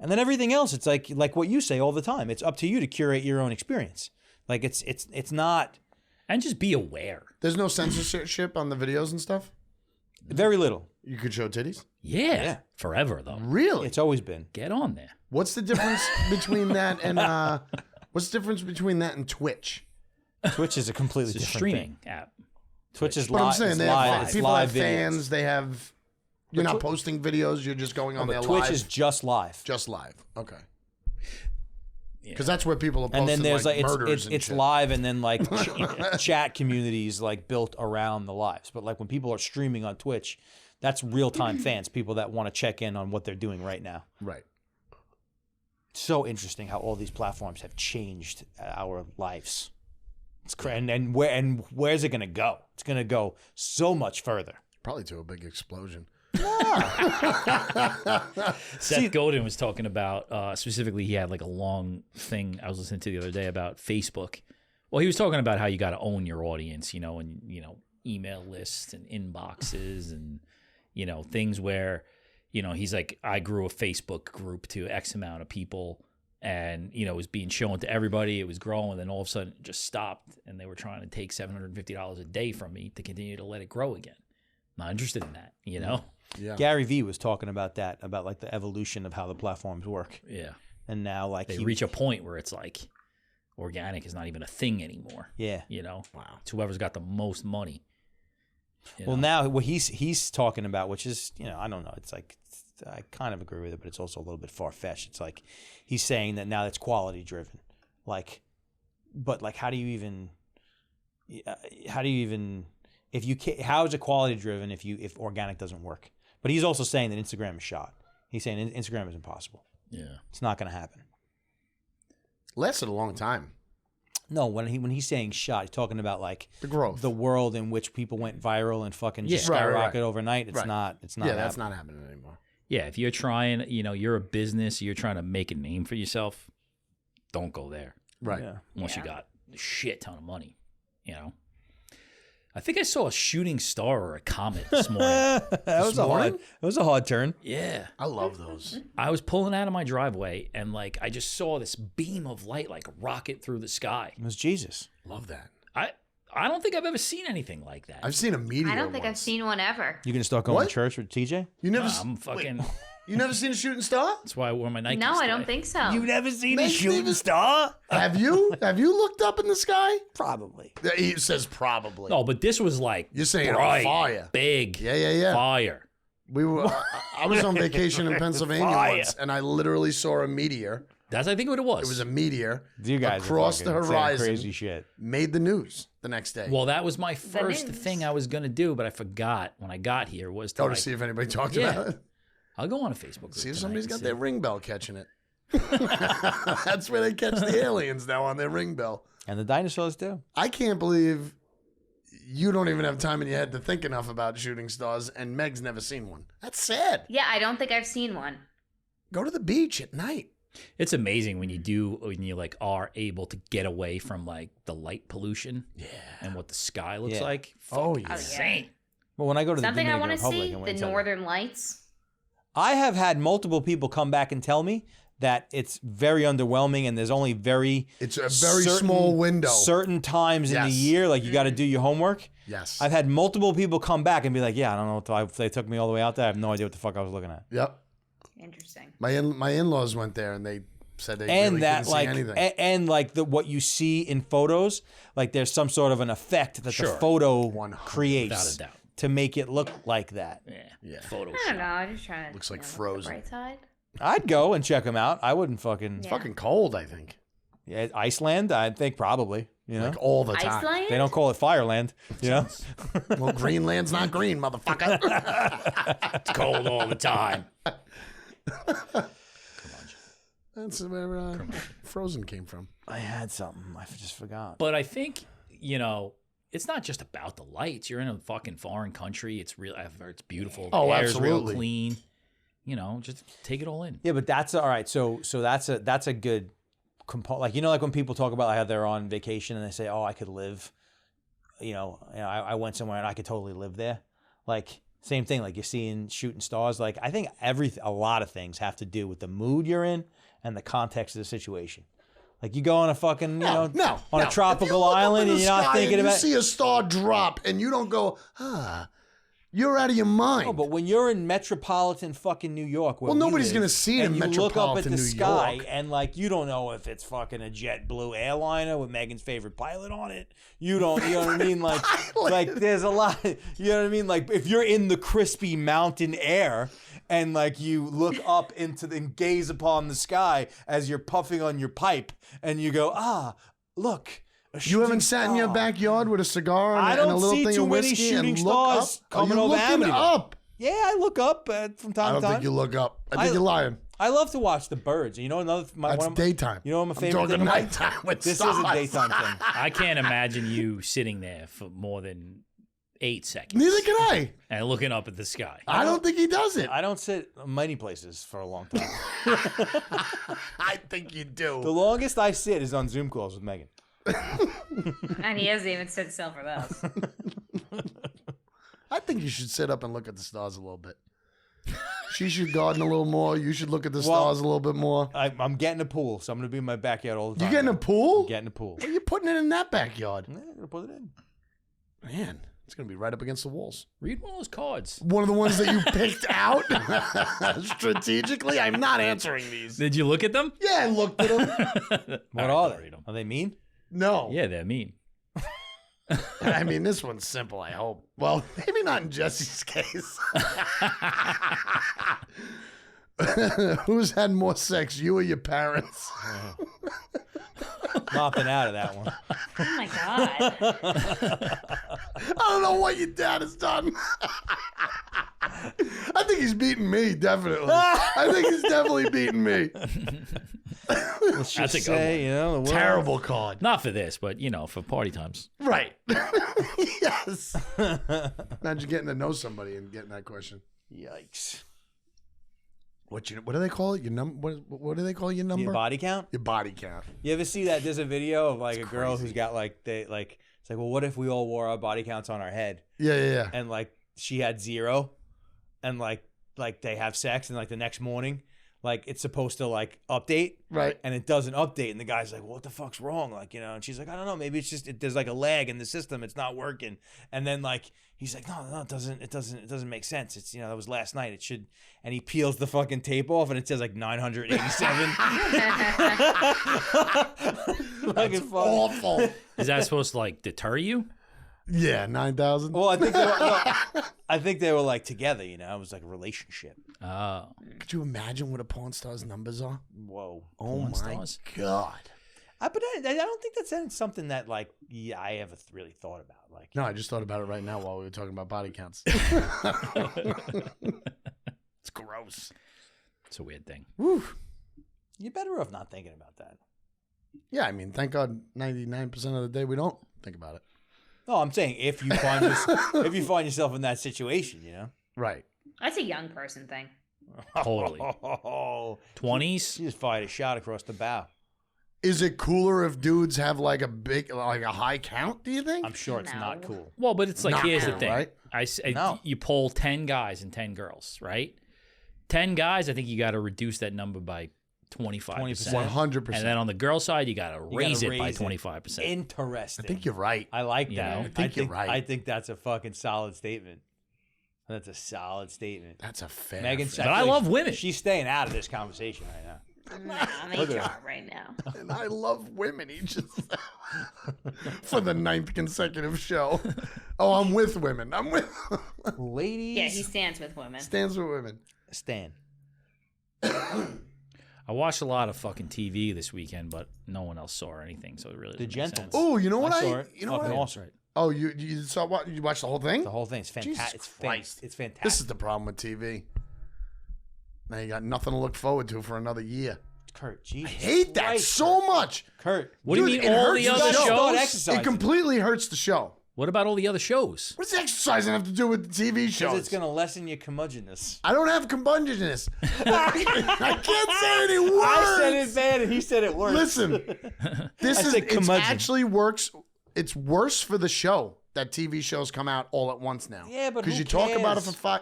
And then everything else, it's like what you say all the time. It's up to you to curate your own experience. Like it's not. And just be aware. There's no censorship on the videos and stuff? Very little. You could show titties? Yeah. Forever though. Really? It's always been. Get on there. What's the difference between that and Twitch? Twitch is a completely It's a different streaming thing. app. Twitch is But I'm live. saying It's they live. have, It's people live have fans. videos. They have. You're not posting videos. You're just going on But there Twitch live. is just live. Just live. Okay. Yeah. Because that's where people are posting And then there's like murders and it's shit. live, and then like chat communities like built around the lives. But like when people are streaming on Twitch, that's real time fans, people that want to check in on what they're doing right now. Right. So interesting how all these platforms have changed our lives. It's crazy. And where's it going to go? It's going to go so much further. Probably to a big explosion. Seth Godin was talking about, specifically, he had like a long thing I was listening to the other day about Facebook. Well, he was talking about how you got to own your audience, and, email lists and inboxes and, things where, he's like, I grew a Facebook group to X amount of people and, it was being shown to everybody. It was growing. And then all of a sudden it just stopped and they were trying to take $750 a day from me to continue to let it grow again. Not interested in that, Yeah. Gary Vee was talking about that, about like the evolution of how the platforms work. Yeah. And now like They reach a point where it's like organic is not even a thing anymore. Yeah. Wow. It's whoever's got the most money. Well, now what he's talking about, which is, I don't know, it's like I kind of agree with it, but it's also a little bit far fetched. It's like he's saying that now it's quality driven, like, but like how do you even if you how is it quality driven if organic doesn't work? But he's also saying that Instagram is shot. He's saying Instagram is impossible. Yeah. It's not going to happen. Lasted a long time. No, when he's saying shot, he's talking about like The growth. the world in which people went viral and fucking just Yeah. Right, skyrocket right. overnight. It's Right. not. It's not. Yeah, that's happening. not happening anymore. Yeah, if you're trying, you're a business, you're trying to make a name for yourself, don't go there Right. Yeah. unless you got a shit ton of money, I think I saw a shooting star or a comet this morning. That was a hard turn. Yeah. I love those. I was pulling out of my driveway and like I just saw this beam of light like rocket through the sky. It was Jesus. Love that. I don't think I've ever seen anything like that. I've seen a meteor. I don't think I've once. seen one ever. You gonna start going What? to church with TJ? You never. I'm fucking. You never seen a shooting star? That's why I wore my Nikes. No, I don't today. think so. never seen Makes me even- star? Have you? Have you looked up in the sky? Probably. He says probably. No, but this was like You're saying on bright, fire. big, Yeah. fire. We were. I was on vacation in Pennsylvania Fire. once, and I literally saw a meteor. That's I think what it was. It was a meteor You guys are across the fucking saying horizon. crazy shit. Made the news the next day. Well, that was my first news. thing I was gonna do, but I forgot when I got here was to, Go to like, see if anybody talked Yeah. about it. I'll go on a Facebook group. See if tonight somebody's and got see. their ring bell catching it. That's where they catch the aliens now, on their ring bell. And the dinosaurs too. I can't believe you don't even have time in your head to think enough about shooting stars, and Meg's never seen one. That's sad. Yeah, I don't think I've seen one. Go to the beach at night. It's amazing when you like are able to get away from like the light pollution, and what the sky looks Yeah. like. Oh, Fucking yeah. insane. But when I go to Something the I Dominican want to Republic, see, I'm the gonna tell you. Northern Lights. I have had multiple people come back and tell me that it's very underwhelming, and there's only It's a very certain- small window. certain times in the Yes. year, like you got to do your homework. Yes. I've had multiple people come back and be like, "Yeah, I don't know if they took me all the way out there. I have no idea what the fuck I was looking at." Yep. Interesting. My in-laws went there, and they said they And really that couldn't like see anything. and like what you see in photos, like there's some sort of an effect that Sure. the photo 100%. creates Without a doubt. to make it look like that. Yeah. Photoshop. I don't know. I'm just trying to. Looks like look at the Frozen. Bright side. I'd go and check them out. I wouldn't fucking Yeah. Fucking cold, I think. yeah, Iceland. I think probably. You know, Like all the time. Iceland. they don't call it Fireland. You know, Well, Greenland's not green, motherfucker. It's cold all the time. That's where Frozen came from. I had something. I just forgot. But I think, it's not just about the lights. You're in a fucking foreign country. It's real. I've heard it's beautiful. The Oh, air's real absolutely. clean. Just take it all in. Yeah, but that's all right. So that's a good component. Like like when people talk about how they're on vacation and they say, "Oh, I could live." I went somewhere and I could totally live there. Like same thing. Like you're seeing shooting stars. Like I think a lot of things have to do with the mood you're in and the context of the situation. Like you go on a fucking on a tropical island and you're not thinking about. You see a star drop and you don't go, you're out of your mind. No, but when you're in metropolitan fucking New York, where Well, we nobody's live, gonna see it and in you look up at metropolitan the New sky York. and like you don't know if it's fucking a JetBlue airliner with Megan's favorite pilot on it. You don't, you know what I mean? Like there's a lot. You know what I mean? Like if you're in the crispy mountain air and like you look up into and gaze upon the sky as you're puffing on your pipe and you go, look. You haven't shooting sat in your star. backyard with a cigar and, I and a don't little see thing too of many whiskey shooting and look stars up? coming Are you over looking Amityville. up? Yeah, I look up from I time don't to time. think you look up. I think you're lying. I love to watch the birds. You know, That's one of my, daytime. You know what my I'm favorite talking thing about nighttime with this stars. is a daytime thing. I can't imagine you sitting there for more than 8 seconds. Neither can I. And looking up at the sky. I don't think he does it. I don't sit many places for a long time. I think you do. The longest I sit is on Zoom calls with Megan. And he hasn't even stood still for those. I think you should sit up and look at the stars a little bit. She should garden a little more. You should look at the stars a little bit more. I'm getting a pool, so I'm going to be in my backyard all the You time. getting a pool? I'm getting a pool. What are you putting it in that backyard? Yeah, I'm going to put it in. Man, it's going to be right up against the walls. Read one of those cards. One of the ones that you picked out strategically. I'm not answering these. Did you look at them? Yeah, I looked at them. What are they? Are they mean? No. Yeah, they're mean. I mean, this one's simple, I hope. Well, maybe not in Jesse's case. Who's had more sex, you or your parents? Mopping out of that one. Oh my god. I don't know what your dad has done. I think he's beating me, definitely. I think he's definitely beating me. Let's That's just a good say, one. you know, the world- Terrible card. Not for this, but for party times. Right. Yes. Imagine getting to know somebody and getting that question. Yikes. What do they call it? Your number? What do they call your number? Your body count? Your body count. You ever see that? There's a video of like It's a girl crazy. who's got like it's like, well, what if we all wore our body counts on our head? Yeah. And like she had 0, and like they have sex, and like the next morning, like it's supposed to like update, Right. and it doesn't update, and the guy's like, what the fuck's wrong? Like, and she's like, I don't know, maybe it's just there's like a lag in the system, it's not working. And then like he's like, no, it doesn't make sense. It's that was last night. It should. And he peels the fucking tape off, and it says like 987. Like it's Awful. Is that supposed to like deter you? Yeah, 9,000. Well, I think they were like together. It was like a relationship. Oh, Could you imagine what a porn star's numbers are? Whoa. Oh Porn my stars? God. But I don't think that's something that like I ever really thought about. Like, No, I just thought about it right now while we were talking about body counts. It's gross. it's a weird thing. Woo. you're better off not thinking about that. Yeah, I mean, thank God 99% of the day we don't think about it. No, I'm saying if you find yourself in that situation, Right. That's a young person thing. Totally. Oh, 20s? she just fired a shot across the bow. Is it cooler if dudes have like a high count, do you think? I'm sure it's not No. cool. Well, but it's like, Not here's the cool, thing. right? No. You poll 10 guys and 10 girls, right? 10 guys, I think you got to reduce that number by 25%. 100%. And then on the girl side, you got to gotta raise it by raise it. 25%. Interesting. I think you're right. I like You that. know? I think you're right. I think that's a fucking solid statement. That's a solid statement. That's a fair. Megan, fair. But I love women. She's staying out of this conversation right now. I'm HR right now. And I love women. He just for the 9th consecutive show. Oh, I'm with women. I'm with Ladies, Yeah, he stands with women. stands for women. Stan. I watched a lot of fucking TV this weekend, but no one else saw anything, so it really The doesn't make Gentleman. sense. Oh, you know what I saw it. You know Fucking what? awesome. Oh, you saw what? You watched the whole thing? The whole thing's fantastic. Jesus Christ. It's fantastic. This is the problem with TV. Now you got nothing to look forward to for another year. Kurt. Jesus I hate that Christ, so Kurt. much. Kurt. What do Dude, you it mean all hurts the the other show. Start shows? exercising. It completely hurts the show. What about all the other shows? What does exercising have to do with the TV Because shows? it's going to lessen your curmudgeonness. I don't have combuniousness. I can't say any words. I said it bad and he said it worse. Listen, this I is said it's curmudgeon. actually works. It's worse for the show that TV shows come out all at once now. Yeah, but because who you talk about it cares? for 5.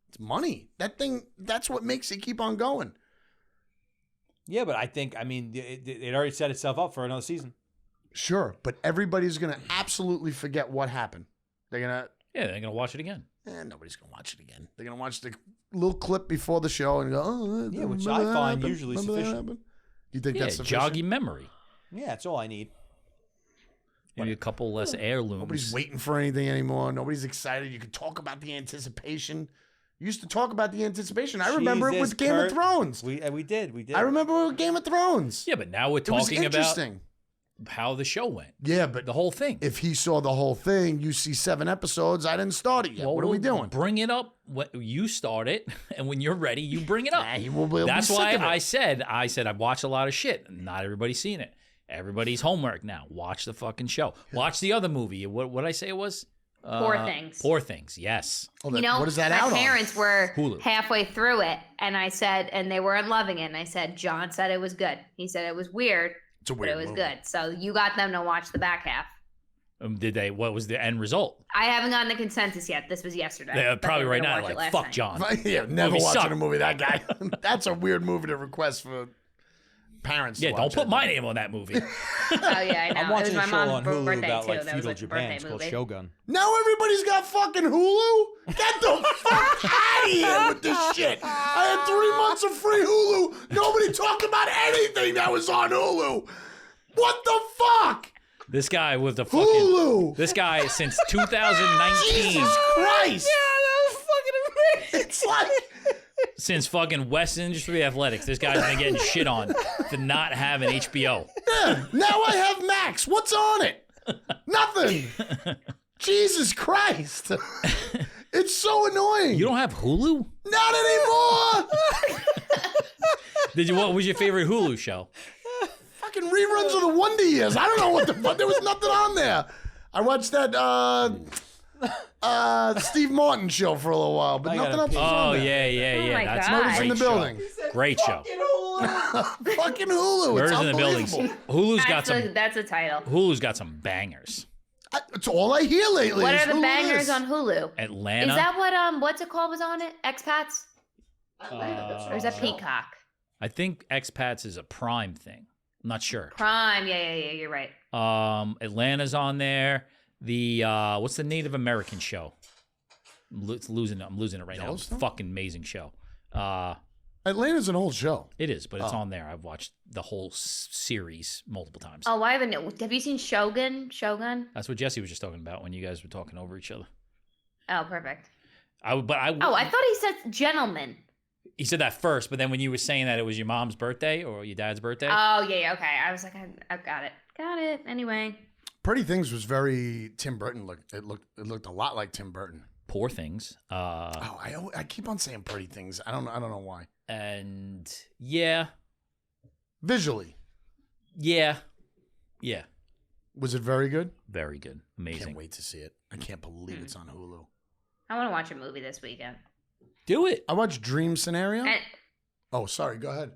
It's money. That's what makes it keep on going. Yeah, but I mean, it already set itself up for another season. Sure, but everybody's gonna absolutely forget what happened. They're gonna. Yeah, they're gonna watch it again. Nobody's gonna watch it again. They're gonna watch the little clip before the show and go, "Oh, Yeah, which remember I that find happened? usually Remember that sufficient. happened?" You think Yeah, that's sufficient? joggy memory. Yeah, that's all I need. Maybe a couple less heirlooms. Nobody's waiting for anything anymore. Nobody's excited. You can talk about the anticipation. You used to talk about the anticipation. I remember it Jesus, with Game Kurt. of Thrones. We did. I remember it with Game of Thrones. Yeah, but now we're It was talking about interesting. how the show went. Yeah, but The whole thing. if he saw the whole thing, you see 7 episodes. I didn't start it yet. Well, what are we we'll doing? Bring it up. You start it, and when you're ready, you bring it up. Nah, he will be That's sick why of it. I said I've watched a lot of shit. Not everybody's seen it. Everybody's homework now. Watch the fucking show. Watch the other movie. What I say it was? Poor Things. Poor Things. Yes. Oh, You know, what is that my out on? parents were Hulu. halfway through it, and I said, and they weren't loving it. And I said, John said it was good. He said it was weird, It's a but weird it was movie. good. So you got them to watch the back half. Did they? What was the end result? I haven't gotten the consensus yet. This was yesterday. They're but probably they were right gonna now watch it like, last fuck night. John. Yeah, never Movie watching sucked. a movie that guy. That's a weird movie to request for parents. to Yeah, don't watch put it. my name on that movie. Oh yeah, I know. I'm it was watching my a show on mom's Hulu birthday about too. like That was feudal like a Japan. birthday It's called movie. Shogun. Now everybody's got fucking Hulu? Get the fuck out of here with this shit. I had 3 months of free Hulu. Nobody talked about anything that was on Hulu. What the fuck? This guy with the fucking Hulu. This guy since 2019. Jesus Christ. that was fucking amazing. It's like Since fucking West Industry Athletics, this guy's been getting shit on for not having HBO. yeah, now I have Max. What's on it? Nothing. Jesus Christ. It's so annoying. You don't have Hulu? Not anymore. What was your favorite Hulu show? Fucking reruns of the Wonder Years. I don't know what the fuck. There was nothing on there. I watched that Steve Martin show for a little while, but I nothing gotta else pee. was on Oh there. yeah. my That's God. a Murders in great the show. building. Great show. Fucking Hulu. Murders It's in the building. unbelievable. Hulu's got some. That's a title. Hulu's got some bangers. It's all I hear lately. What is are the Hulu bangers this. on Hulu? Atlanta. Is that what what's it called was on it? Expats? Or is that Uh, Peacock? I think Expats is a Prime thing. I'm not sure. Prime. Yeah. You're right. Atlanta's on there. The what's the Native American show? I'm losing it right now. Yellowstone? Fucking amazing show. Atlanta's an old show. It is, but it's on there. I've watched the whole series multiple times. Oh, I haven't. Have you seen Shogun? Shogun? That's what Jesse was just talking about when you guys were talking over each other. Oh, perfect. I Oh, I thought he said gentleman. He said that first, but then when you were saying that it was your mom's birthday or your dad's birthday, Oh, yeah. Okay. I was like, I got it. Got it. Anyway. Pretty Things was very Tim Burton. It looked a lot like Tim Burton. Poor Things. I keep on saying Pretty Things. I don't know why. And yeah, Visually, was it very good? very good, amazing. Can't wait to see it. I can't believe it's on Hulu. I want to watch a movie this weekend. Do it. I watched Dream Scenario. And, Oh, sorry. Go ahead.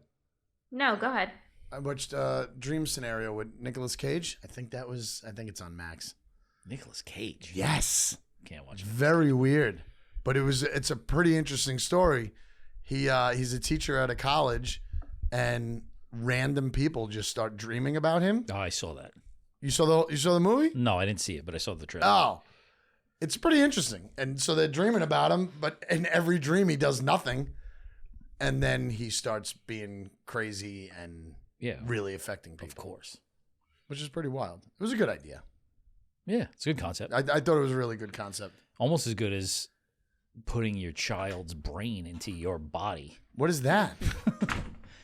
no, go ahead. I watched Dream Scenario with Nicolas Cage. I think it's on Max. Nicolas Cage. Yes. Can't watch it. Very weird, but it's a pretty interesting story. He's a teacher at a college, and random people just start dreaming about him. Oh, I saw that. You saw the movie? No, I didn't see it, but I saw the trailer. Oh, it's pretty interesting. And so they're dreaming about him, but in every dream he does nothing, and then he starts being crazy and Yeah, really affecting people. of course. Which is pretty wild. It was a good idea. Yeah, it's a good concept. I thought it was a really good concept. Almost as good as putting your child's brain into your body. What is that?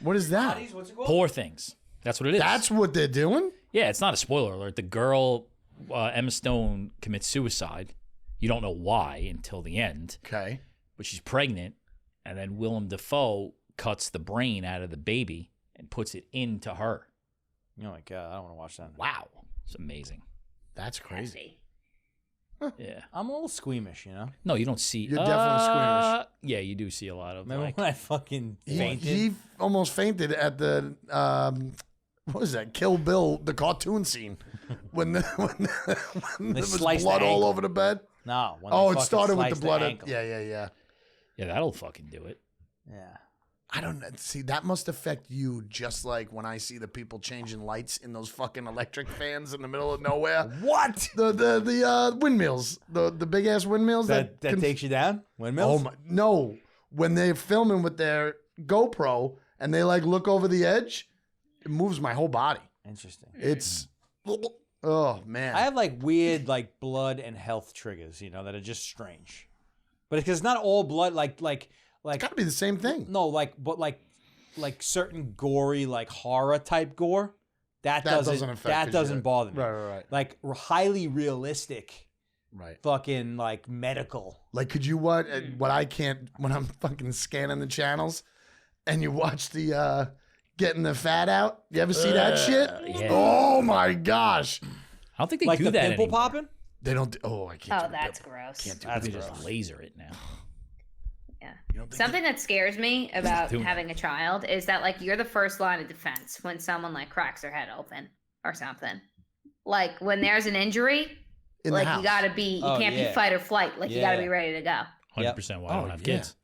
What is that? What's it called? Poor Things. That's what it is. That's what they're doing? Yeah, it's not a spoiler alert. The girl, Emma Stone, commits suicide. You don't know why until the end, Okay. but she's pregnant, and then Willem Dafoe cuts the brain out of the baby and puts it into her. Oh my god, I don't want to watch that. Wow, it's amazing. That's crazy. Yeah. I'm a little squeamish, you know. No, you don't see. You're definitely squeamish. Yeah, you do see a lot of Remember like. when I fucking fainted? He almost fainted at the what was that? Kill Bill, the cartoon scene when there was sliced blood the all ankle. over the bed. No. When they Oh, it fucking started with the sliced blood. ankle. Yeah. Yeah, that'll fucking do it. Yeah. I don't know. See, that must affect you just like when I see the people changing lights in those fucking electric fans in the middle of nowhere. What? The windmills, the big ass windmills That takes you down? Windmills? Oh my no! When they're filming with their GoPro and they like look over the edge, it moves my whole body. Interesting. It's oh man. I have like weird like blood and health triggers, you know, that are just strange. But it's not all blood like It's gotta be the same thing. no, like certain gory like horror type gore. That doesn't affect that it doesn't yet. bother me. Right. Like highly realistic Right. fucking like medical. Like, could you what I can't when I'm fucking scanning the channels, and you watch the getting the fat out? You ever see that shit? Yeah. Oh my gosh! I don't think they Like do the that pimple anymore. popping? They don't. I can't. Oh, do that's that. gross. Can't do That's They that. just laser it now. Yeah. You don't think Something that scares me about doing having a child is that like you're the first line of defense when someone like cracks their head open or something. Like when there's an injury, in like the house. you gotta be, you Oh, can't yeah. be fight or flight. Like you gotta Yeah. be ready to go. 100% why I Oh, don't have yeah. kids.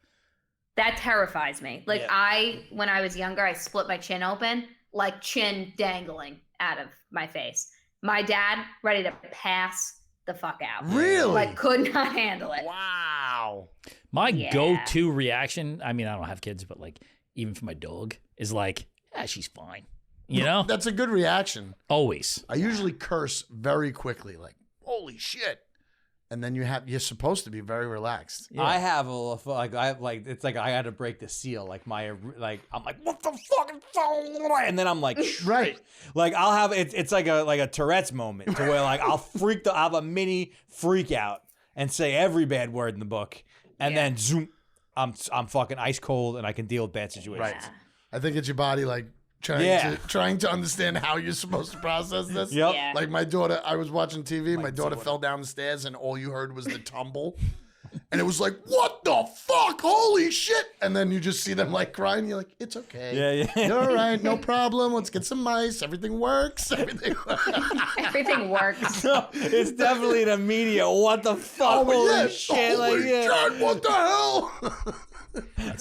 That terrifies me. Like Yeah. when I was younger, I split my chin open, like chin dangling out of my face. My dad ready to pass the fuck out. Really? Like could not handle it. Wow. My Yeah. go-to reaction, I mean, I don't have kids, but like even for my dog, is like, she's fine. You know? That's a good reaction. Always. I usually curse very quickly, like "Holy shit," and then you're supposed to be very relaxed. Yeah. I have it's like I had to break the seal. Like I'm like, what the fucking phone? And then I'm like, Right. Like I'll have it's like a Tourette's moment to where like I'll have a mini freak out and say every bad word in the book, and then zoom, I'm fucking ice cold and I can deal with bad situations. Right. I think it's your body like trying to understand how you're supposed to process this. Yep. Yeah. Like my daughter, I was watching TV. My daughter fell down the stairs, and all you heard was the tumble. And it was like, what the fuck? Holy shit. And then you just see them like crying. You're like, it's okay. Yeah. You're all right. No problem. Let's get some ice. Everything works. Everything works. No, it's definitely an immediate. What the fuck? Holy shit! Holy like, shit, what the hell?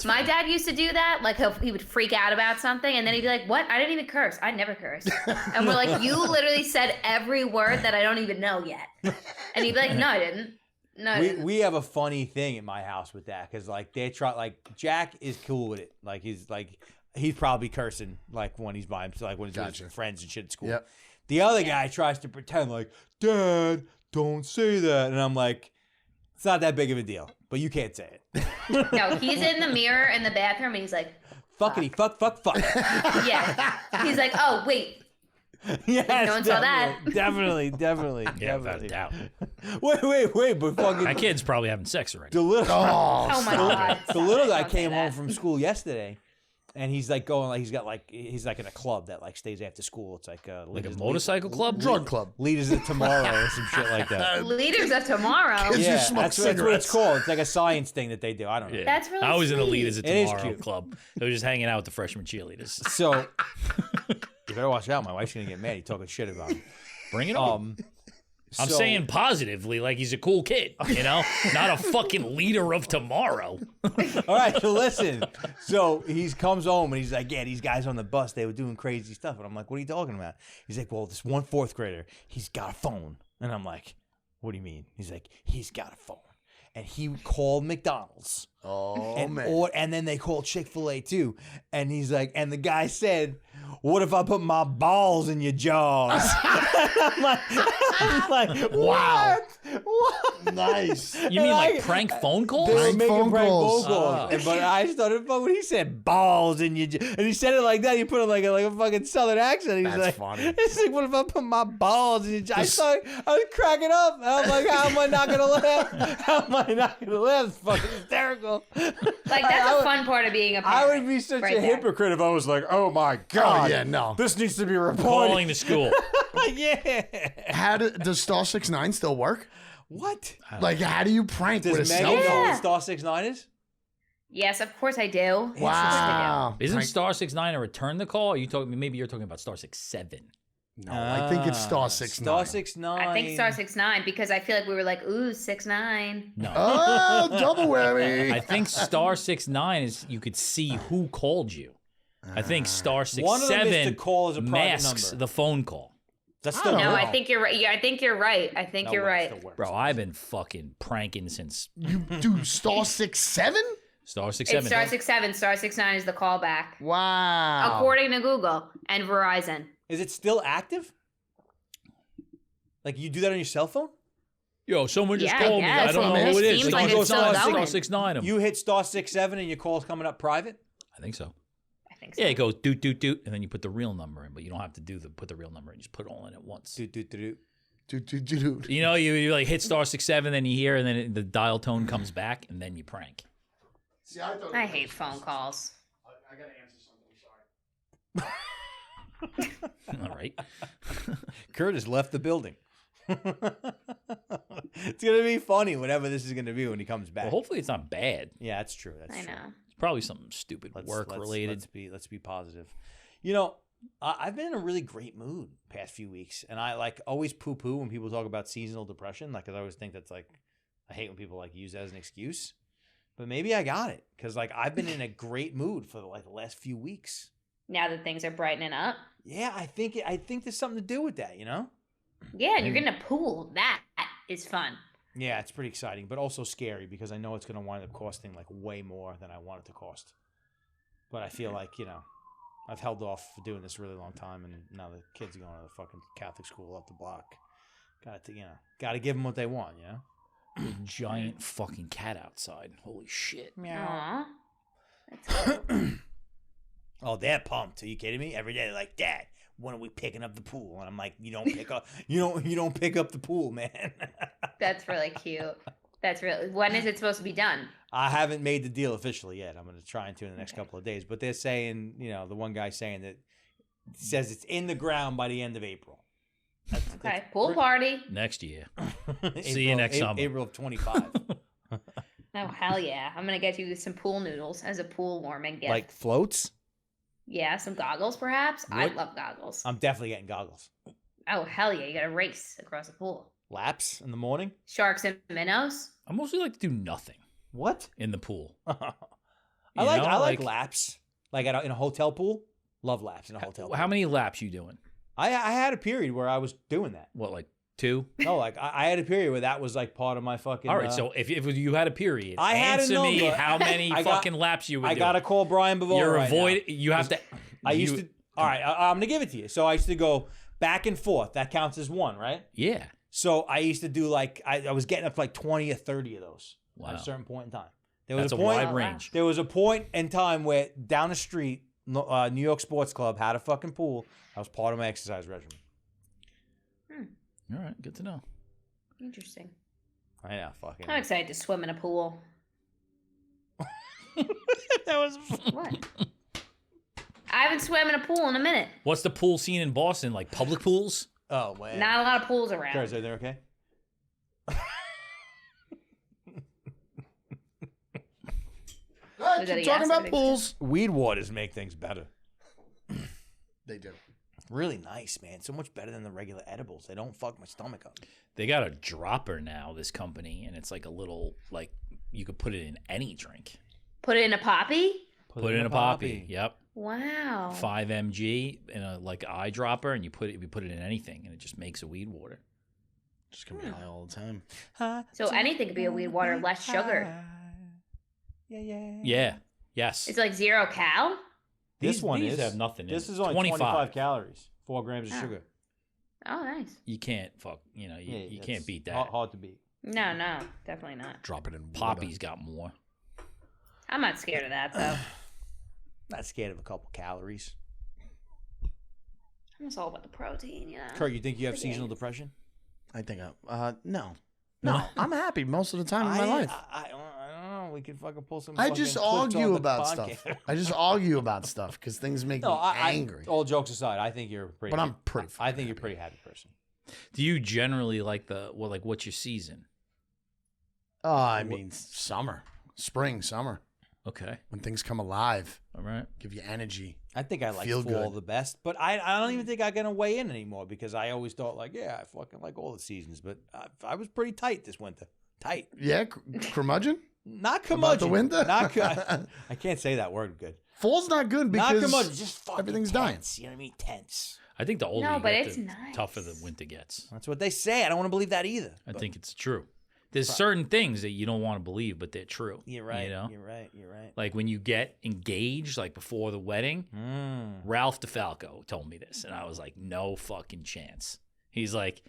My dad used to do that. Like he would freak out about something, and then he'd be like, "What? I didn't even curse. I never cursed." And we're like, "You literally said every word that I don't even know yet." And he'd be like, "No, I didn't. No, I didn't." We have a funny thing in my house with that because like they try like Jack is cool with it. Like he's probably cursing like when he's by himself, like when he's with his friends and shit at school. Yep. The other guy tries to pretend like, Dad, don't say that, and I'm like, it's not that big of a deal, but you can't say it. No, he's in the mirror in the bathroom, and he's like, Fuckity fuck. "Yeah." He's like, "Oh wait." Yes, No one saw that. Definitely. Yeah, without a doubt. Wait, but fucking That kid's probably having sex already. the little Oh my god. the little guy Don't say came home that. from school yesterday, and he's like going like he's like in a club that like stays after school. It's like Like a motorcycle club? Drug club. Leaders of Tomorrow or some shit like that. Leaders of Tomorrow. Kids- Yeah, smoke that's what it's cigarettes. called. It's like a science thing that they do. I don't know. Yeah. That's really I was in the sweet. Leaders of It is Tomorrow cute. club. They were just hanging out with the freshman cheerleaders. So you better watch out. My wife's gonna get mad. He's talking shit about him. Bring it on. I'm so- saying positively, like he's a cool kid, you know? Not a fucking leader of tomorrow. All right, so listen. So he comes home and he's like, yeah, these guys on the bus, they were doing crazy stuff. And I'm like, what are you talking about? He's like, well, this one fourth grader, he's got a phone. And I'm like, what do you mean? He's like, he's got a phone. And he called McDonald's. Oh, man. And then they called Chick-fil-A too. And he's like, and the guy said, what if I put my balls in your jaws? I'm like, Wow. What? Nice. You mean like prank phone calls? They were Prank making phone prank calls. phone calls. But I started when he said balls in your and he said it like that. He put it like a fucking southern accent. He's That's like, funny. He's like, what if I put my balls in your I was cracking up. And I'm like, how am I not gonna laugh? How am I not gonna laugh? It's fucking hysterical. Like that's a fun part of being a parent. I would be such right a there. hypocrite if I was like, oh my god, yeah, no. this needs to be reported. Calling the school. Yeah. Does Star 69 still work? What? Like, how do you prank with a Does cell Megan know phone? what Star 69 is? Yes, of course I do. Wow. Isn't Prank- Star 69 a return the call? Or you talking? Maybe you're talking about Star 67. No, I think it's Star 69. Star 69. I think Star 69 because I feel like we were like, ooh, 69. No. Oh, double whammy. I think Star 69 is you could see who called you. I think Star One of them is to 67 call as a private masks number. the phone call. That's still No, wrong. I think you're right. Yeah, I think you're right. I think you're right. Bro, I've been fucking pranking since You do Star 67? Star 67. It's Star 67. Star 69 is the callback, Wow. according to Google and Verizon. Is it still active? Like you do that on your cell phone? Yo, someone just Yeah, I called me. guess. I don't know It who it is. seems Like, like you it's go still Star going. 69 'em. You hit star 67 and your call's coming up private? I think so. I think so. Yeah, it goes doot doot doot, and then you put the real number in, but you don't have to put the real number in. You just put it all in at once. Do, do, do, do. Dude. You know, you like hit star 67, then you hear, and then the dial tone comes back, and then you prank. See, I thought I hate phone calls. I gotta answer something. Sorry. All right. Curtis left the building. It's going to be funny, whatever this is going to be when he comes back. Well, hopefully it's not bad. Yeah, that's true. That's I true. know. It's probably something stupid, work related. Let's be positive. You know, I've been in a really great mood past few weeks, and I like always poo-poo when people talk about seasonal depression. Like, 'cause I always think that's like, I hate when people like use that as an excuse. But maybe I got it because like I've been in a great mood for like the last few weeks. Now that things are brightening up. Yeah, I think there's something to do with that. You know? Yeah, and you're getting a pool. That is fun. Yeah, it's pretty exciting, but also scary because I know it's going to wind up costing like way more than I want it to cost. But I feel like, you know, I've held off for doing this a really long time, and now the kids are going to the fucking Catholic school up the block. Got to give them what they want, you know. A giant fucking cat outside. Holy shit. Aw. That's cool. Oh, they're pumped. Are you kidding me? Every day they're like, Dad, when are we picking up the pool? And I'm like, you don't pick up the pool, man. That's really cute. That's really. When is it supposed to be done? I haven't made the deal officially yet. I'm going to try and do it in the next couple of days. But they're saying, the one guy saying that says it's in the ground by the end of April. Okay, pool party. Next year. See you next summer. April of 25. Oh, hell yeah. I'm going to get you some pool noodles as a pool warming gift. Like floats? Yeah, some goggles perhaps. I love goggles. I'm definitely getting goggles. Oh, hell yeah. You got to race across the pool. Laps in the morning? Sharks and minnows. I mostly like to do nothing. What? In the pool. I like laps. Like in a hotel pool. Love laps in a hotel pool. How many laps you doing? I had a period where I was doing that. What, like 2? No, like I had a period where that was like part of my fucking. All right, so if you had a period, I had answer a me number. how many fucking laps you would do. I gotta call Brian Bavone. You're right now. You have to. I used to. All right, I'm gonna give it to you. So I used to go back and forth. That counts as one, right? Yeah. So I used to do like I was getting up to like 20 or 30 of those at a certain point in time. That's a wide range. There was a point in time where down the street, New York Sports Club had a fucking pool. That was part of my exercise regimen. All right, good to know. Interesting. I know, fucking. I'm excited to swim in a pool. That was What? I haven't swam in a pool in a minute. What's the pool scene in Boston? Like public pools? Oh man. Not a lot of pools around. Guys, are they okay? Was that a Keep yes, talking I about think pools. Weed waters make things better. They do. Really nice, man. So much better than the regular edibles. They don't fuck my stomach up. They got a dropper now, this company, and it's like a little, like, you could put it in any drink. Put it in a poppy? Put it in a poppy. Yep. Wow. 5 mg in a like eyedropper, and you put it in anything, and it just makes a weed water. Just gonna be high all the time. So anything could be a weed water, less sugar. Yeah. Yes. It's like 0 cal? This one these is. have nothing in This it. is only 25 calories. 4 grams of sugar. Oh, nice. You can't you can't beat that. Hard to beat. No, definitely not. Drop it in water. Poppy's got more. I'm not scared of that, though. Not scared of a couple calories. I'm just all about the protein, you know. Kurt, you think you have seasonal depression? I think no. I'm happy most of the time in my life. I don't know. We could fucking pull some. I fucking just clips on argue the about podcast. stuff. I just argue about stuff because things make me angry. All jokes aside, I think you're pretty. But I'm pretty. I think you're a pretty happy person. Do you generally like what's your season? I mean, summer, spring, summer. Okay. When things come alive, All right. give you energy. I think I like Feel fall good. the best, but I don't even think I'm gonna weigh in anymore because I always thought like, yeah, I fucking like all the seasons, but I was pretty tight this winter. Tight. Yeah, curmudgeon. Not curmudgeon. About the winter? Not I can't say that word good. Fall's not good because Not curmudgeon. Just fucking everything's tense. You know what I mean? Tense. I think the older No, you but get, it's the nice. tougher the winter gets. That's what they say. I don't want to believe that either. I think it's true. There's certain things that you don't want to believe, but they're true. You're right. You know? You're right. You're right. Like when you get engaged, like before the wedding, Ralph DeFalco told me this, and I was like, no fucking chance. He's like,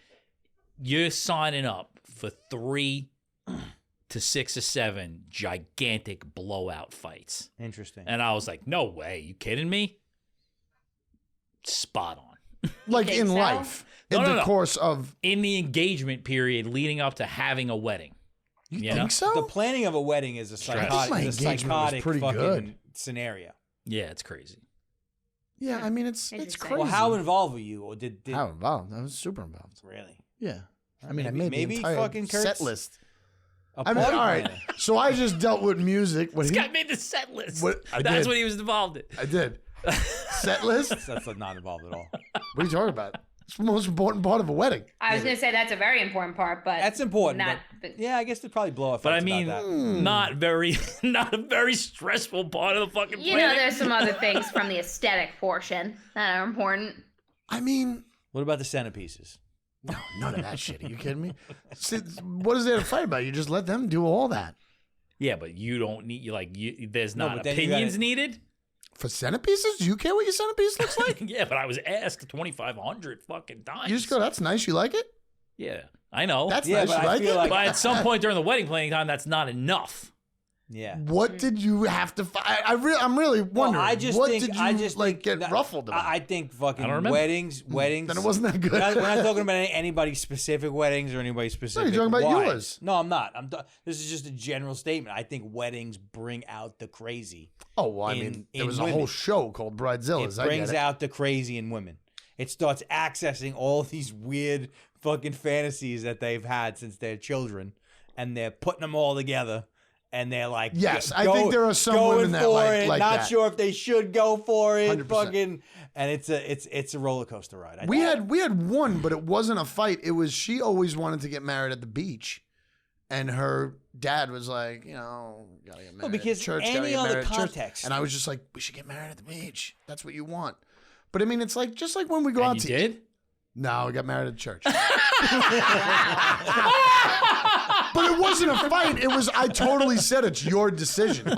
you're signing up for 3 to 6 or 7 gigantic blowout fights. Interesting. And I was like, no way. You kidding me? Spot on. like think in so? life, No, in no, the no. course of. In the engagement period leading up to having a wedding. You You think know? so? The planning of a wedding is a Stress. psychotic, My is a engagement was psychotic pretty fucking good. scenario. Yeah, it's crazy. Yeah, I mean it's Interesting. crazy. Well, how involved were you, or did How involved? I was super involved. really? Yeah, I mean, I Maybe- made maybe the entire fucking Kurt's- set list. A I mean, all party right. planner. So I just dealt with music. What This he, guy made the set list. What- I That's did. what he was involved in. I did set list. That's not involved at all. What are you talking about? It's the most important part of a wedding. I was going to say that's a very important part, but That's important. Not, but, yeah, I guess they'd probably blow up. But I mean, that. not a very stressful part of the fucking you know, planning. there's some other things from the aesthetic portion that are important. I mean, What about the centerpieces? no, none of that shit. Are you kidding me? See, what is there to fight about? You just let them do all that. Yeah, but you don't need there's No, not but then you opinions gotta- needed. For centerpieces? Do you care what your centerpiece looks like? Yeah, but I was asked 2,500 fucking times. You just go, that's nice. You like it? Yeah, I know. That's Yeah, nice. but You I like feel it? like- but at some point during the wedding planning time, that's not enough. Yeah. What did you have to find? I'm really wondering. Well, I just what think did you I just think get that- ruffled about? I think fucking I don't remember. weddings. Then it wasn't that good. We're not talking about any specific weddings or anybody specific. talking about wives. yours. No, I'm not. This is just a general statement. I think weddings bring out the crazy. Oh, well, I in- mean, there in was a women. whole show called Bridezillas. It brings out the crazy in women. It starts accessing all these weird fucking fantasies that they've had since they're children, and they're putting them all together. And they're like, Yes, I think there are some going women that for like- it, like not that. sure if they should go for it, 100%. fucking, and it's a roller coaster ride. We had one, but it wasn't a fight. It was she always wanted to get married at the beach, and her dad was like, you know, gotta get married because at church. gotta any get other married at church. context- And I was just like, we should get married at the beach. That's what you want. But I mean, it's like just like when we go And out you to did? No, we got married at church. But it wasn't a fight. It was, I totally said it's your decision.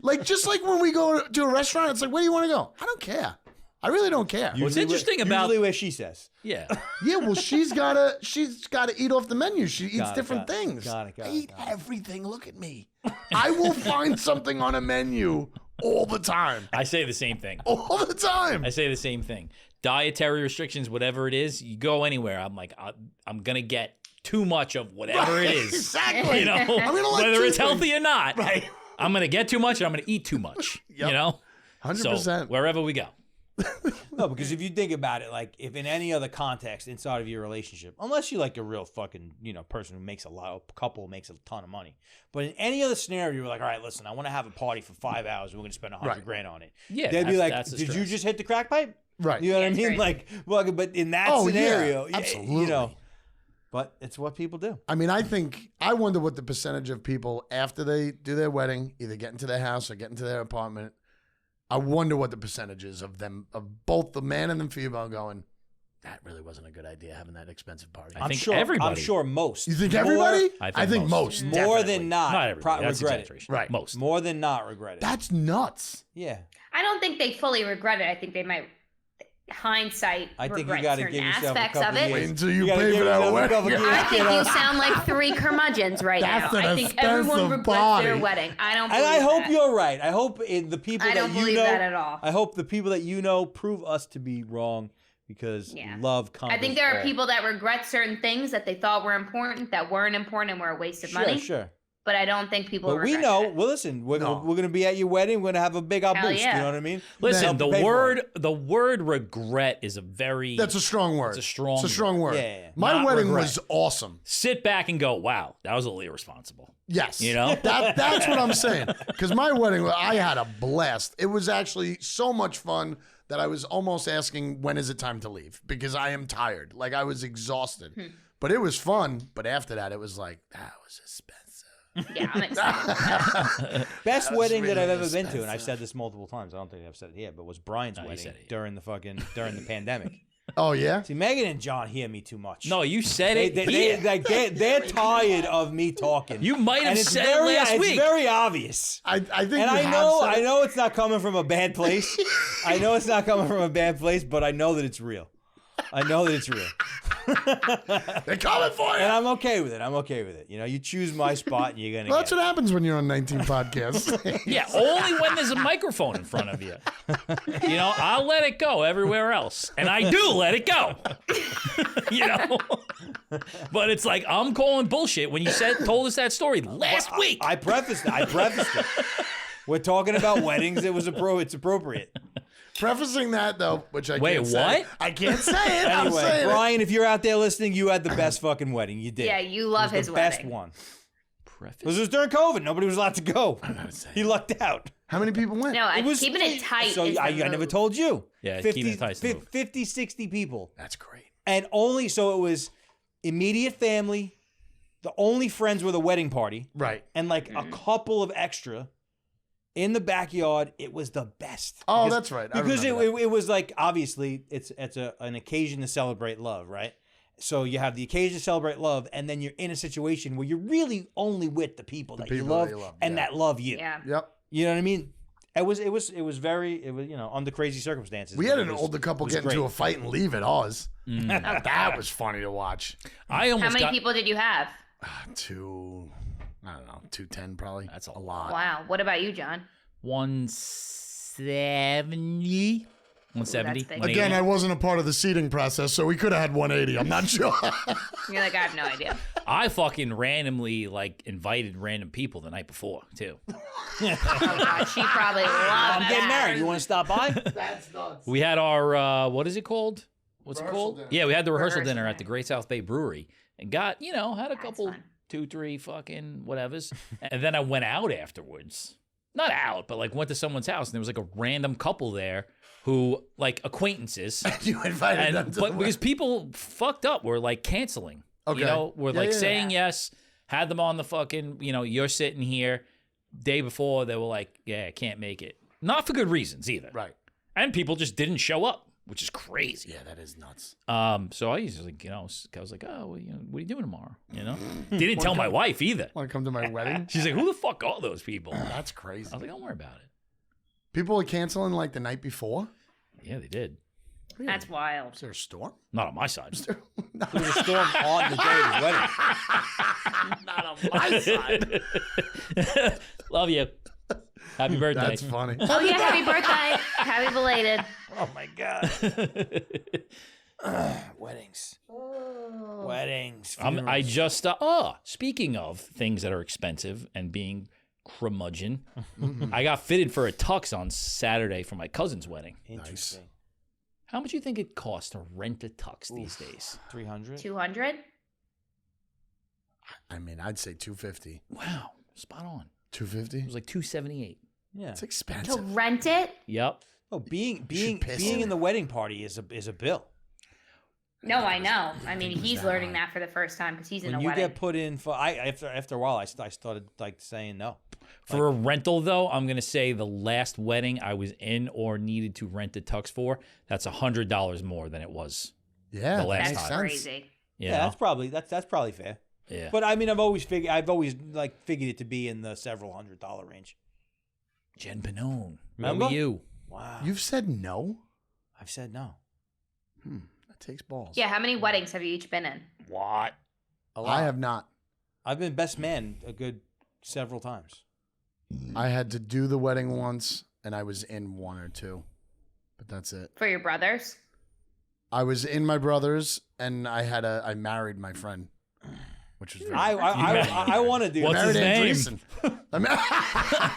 Like just like when we go to a restaurant, it's like, where do you want to go? I don't care. I really don't care. What's interesting about usually where she says. yeah, Yeah, well, she's gotta eat off the menu. She eats Got it, different got it, things. got it, got I it, eat got it. everything. Look at me. I will find something on a menu all the time. I say the same thing. All the time. I say the same thing. Dietary restrictions, whatever it is, you go anywhere. I'm like, I'm gonna get too much of whatever it is. Exactly. You know, I'm gonna like whether two it's healthy things. or not. Right. I'm gonna get too much and I'm gonna eat too much. Yep. You know, 100%. So wherever we go. No, because if you think about it, like if in any other context inside of your relationship, unless you're like a real fucking, person who makes a couple makes a ton of money, but in any other scenario, you're like, all right, listen, I want to have a party for 5 hours. We're going to spend $100,000 on it. Yeah, they'd be like, that's the did you stress. just hit the crack pipe? Right. You know what I Yeah, mean? right. Like, well, but in that Oh, yeah, scenario, absolutely. but it's what people do. I mean, I wonder what the percentage of people after they do their wedding, either get into their house or get into their apartment. I wonder what the percentage is of them, of both the man and the female going, that really wasn't a good idea having that expensive party. I think sure, everybody. I'm sure most. You think More- everybody? I think most. most. More definitely. than not, Not everybody. That's regret it. exaggeration. Right. Most. More than not regret it. That's nuts. Yeah. I don't think they fully regret it. I think they might hindsight I think you regret gotta certain give yourself a aspects couple of it. years. Wait until you gotta pay give for that yourself a wedding. couple years, I think kiddo. you sound like 3 curmudgeons right That's now. an I think everyone expensive regrets their body. wedding. I don't And believe I hope that. you're right. I hope the people I that don't you believe know. that at all. I hope the people that you know prove us to be wrong because Yeah. love conquers I think there are all. people that regret certain things that they thought were important that weren't important and were a waste of money. Sure. But I don't think people But we regret know. it. Well, listen, we're No. going to be at your wedding. We're going to have a big old Hell boost. yeah. You know what I mean? Listen, Help the pay for it. word regret is a very That's a strong word. It's a strong It's a strong word. Yeah. My Not wedding regret. was awesome. sit back and go, wow, that was a little irresponsible. Yes. You know? That's what I'm saying. Because my wedding, I had a blast. It was actually so much fun that I was almost asking, when is it time to leave? Because I am tired. Like, I was exhausted. But it was fun. But after that, it was like, that was expensive. Yeah, I'm excited. Best was wedding that really I've ever been to, and expensive. I've said this multiple times. I don't think I've said it here, but was Brian's No, you wedding said it. during the pandemic. Oh, yeah? See, Megan and John hear me too much. No, you said They, it. they, here. they're tired of me talking. You might have and it's said very, it last it's week. very obvious. I think And you I have know, said it. I know it's not coming from a bad place. I know it's not coming from a bad place, but I know that it's real. I know that it's real. They're coming for you. And I'm okay with it. I'm okay with it. You know, you choose my spot and you're going to Well, get that's what happens when you're on 19 podcasts. Yeah, only when there's a microphone in front of you. You know, I'll let it go everywhere else. And I do let it go. You know? But it's like, I'm calling bullshit when you told us that story last week. I prefaced it. We're talking about weddings. It's appropriate. Prefacing that, though, which I Wait, can't say. what? I can't say it. I'm Anyway, saying Brian, if you're out there listening, you had the best fucking wedding. You did. Yeah, you love it was his the wedding. best one. Preface. This was during COVID. Nobody was allowed to go. He lucked out. it. How many people went? No, It was keeping it tight. So is I the never move. told you. Yeah, 50, keeping it tight's the move. 50, 60 people. That's great. And only, so it was immediate family. The only friends were the wedding party. Right. And like a couple of extra in the backyard. It was the best. Oh, Because- that's right. I Because remember it was like, obviously, it's an occasion to celebrate love, right? So you have the occasion to celebrate love, and then you're in a situation where you're really only with the people that you people love that you love, and yeah. that love you. Yeah. that. Yep. You know what I mean? It was under crazy circumstances. We but had it an was- older couple it was get into great. a fight and leave at ours. Mm. That was funny to watch. I almost How many got, people did you have? 210 probably. That's a lot. Wow. What about you, John? 170. 170. big. 180. Again, I wasn't a part of the seating process, so we could have had 180. I'm not sure. You're like, I have no idea. I fucking randomly invited random people the night before too. Oh God, she probably loved I'm getting that. married. You want to stop by? That's nuts. We had our what is it called? What's it Rehearsal called? dinner. Yeah, we had the rehearsal Rehearsal dinner at the dinner. Great South Bay Brewery and got had a couple fun. 2-3 fucking whatevers, and then I went out afterwards. Not out, but went to someone's house and there was a random couple there who acquaintances. You invited them to But the because people fucked up were canceling. Okay. We're Yeah, yeah, saying yes, had them on the fucking, you're sitting here. Day before they were like, yeah, I can't make it. Not for good reasons either. Right. And people just didn't show up, which is crazy. Yeah, that is nuts. So I used to I was like, oh, well, what are you doing tomorrow? Didn't tell my wife either. Want to come to my wedding? She's like, who the fuck are those people? I That's crazy. was like, don't worry about it. People are canceling the night before? Yeah, they did. That's wild. Is there a storm? Not on my side. There was a storm on the day of his wedding. Not on my side. Love you. Happy birthday. That's funny. Oh yeah, happy birthday. Happy belated. Oh my god. Weddings. Weddings. I just speaking of things that are expensive and being curmudgeon, I got fitted for a tux on Saturday for my cousin's wedding. Interesting. How much do you think it costs to rent a tux these days? 300. 200. I mean, I'd say 250. Wow, spot on. 250? It was like $278. Yeah. It's To expensive. rent it? Yep. Oh, being piss being him. in the wedding party is a bill. No, I know. I mean, think it was he's that learning high. that for the first time because he's in When a you wedding. get put in for, after a while, I started saying no. For a rental, though, I'm going to say the last wedding I was in or needed to rent a tux for, that's $100 more than it was. Yeah, The that last makes That's time. sense. crazy. You Yeah, know? that's probably fair. Yeah. But I mean, I've always figured it to be in the several $100 range. Jen Panone. Remember? Remember you? Wow. You've said no? I've said no. That takes balls. Yeah, how many weddings have you each been in? What? A lot. I have not. I've been best man a good several times. I had to do the wedding once, and I was in one or two. But that's it. For your brothers? I was in my brother's, and I married my friend, which was very I want to do What's that. his Married name? Andreessen.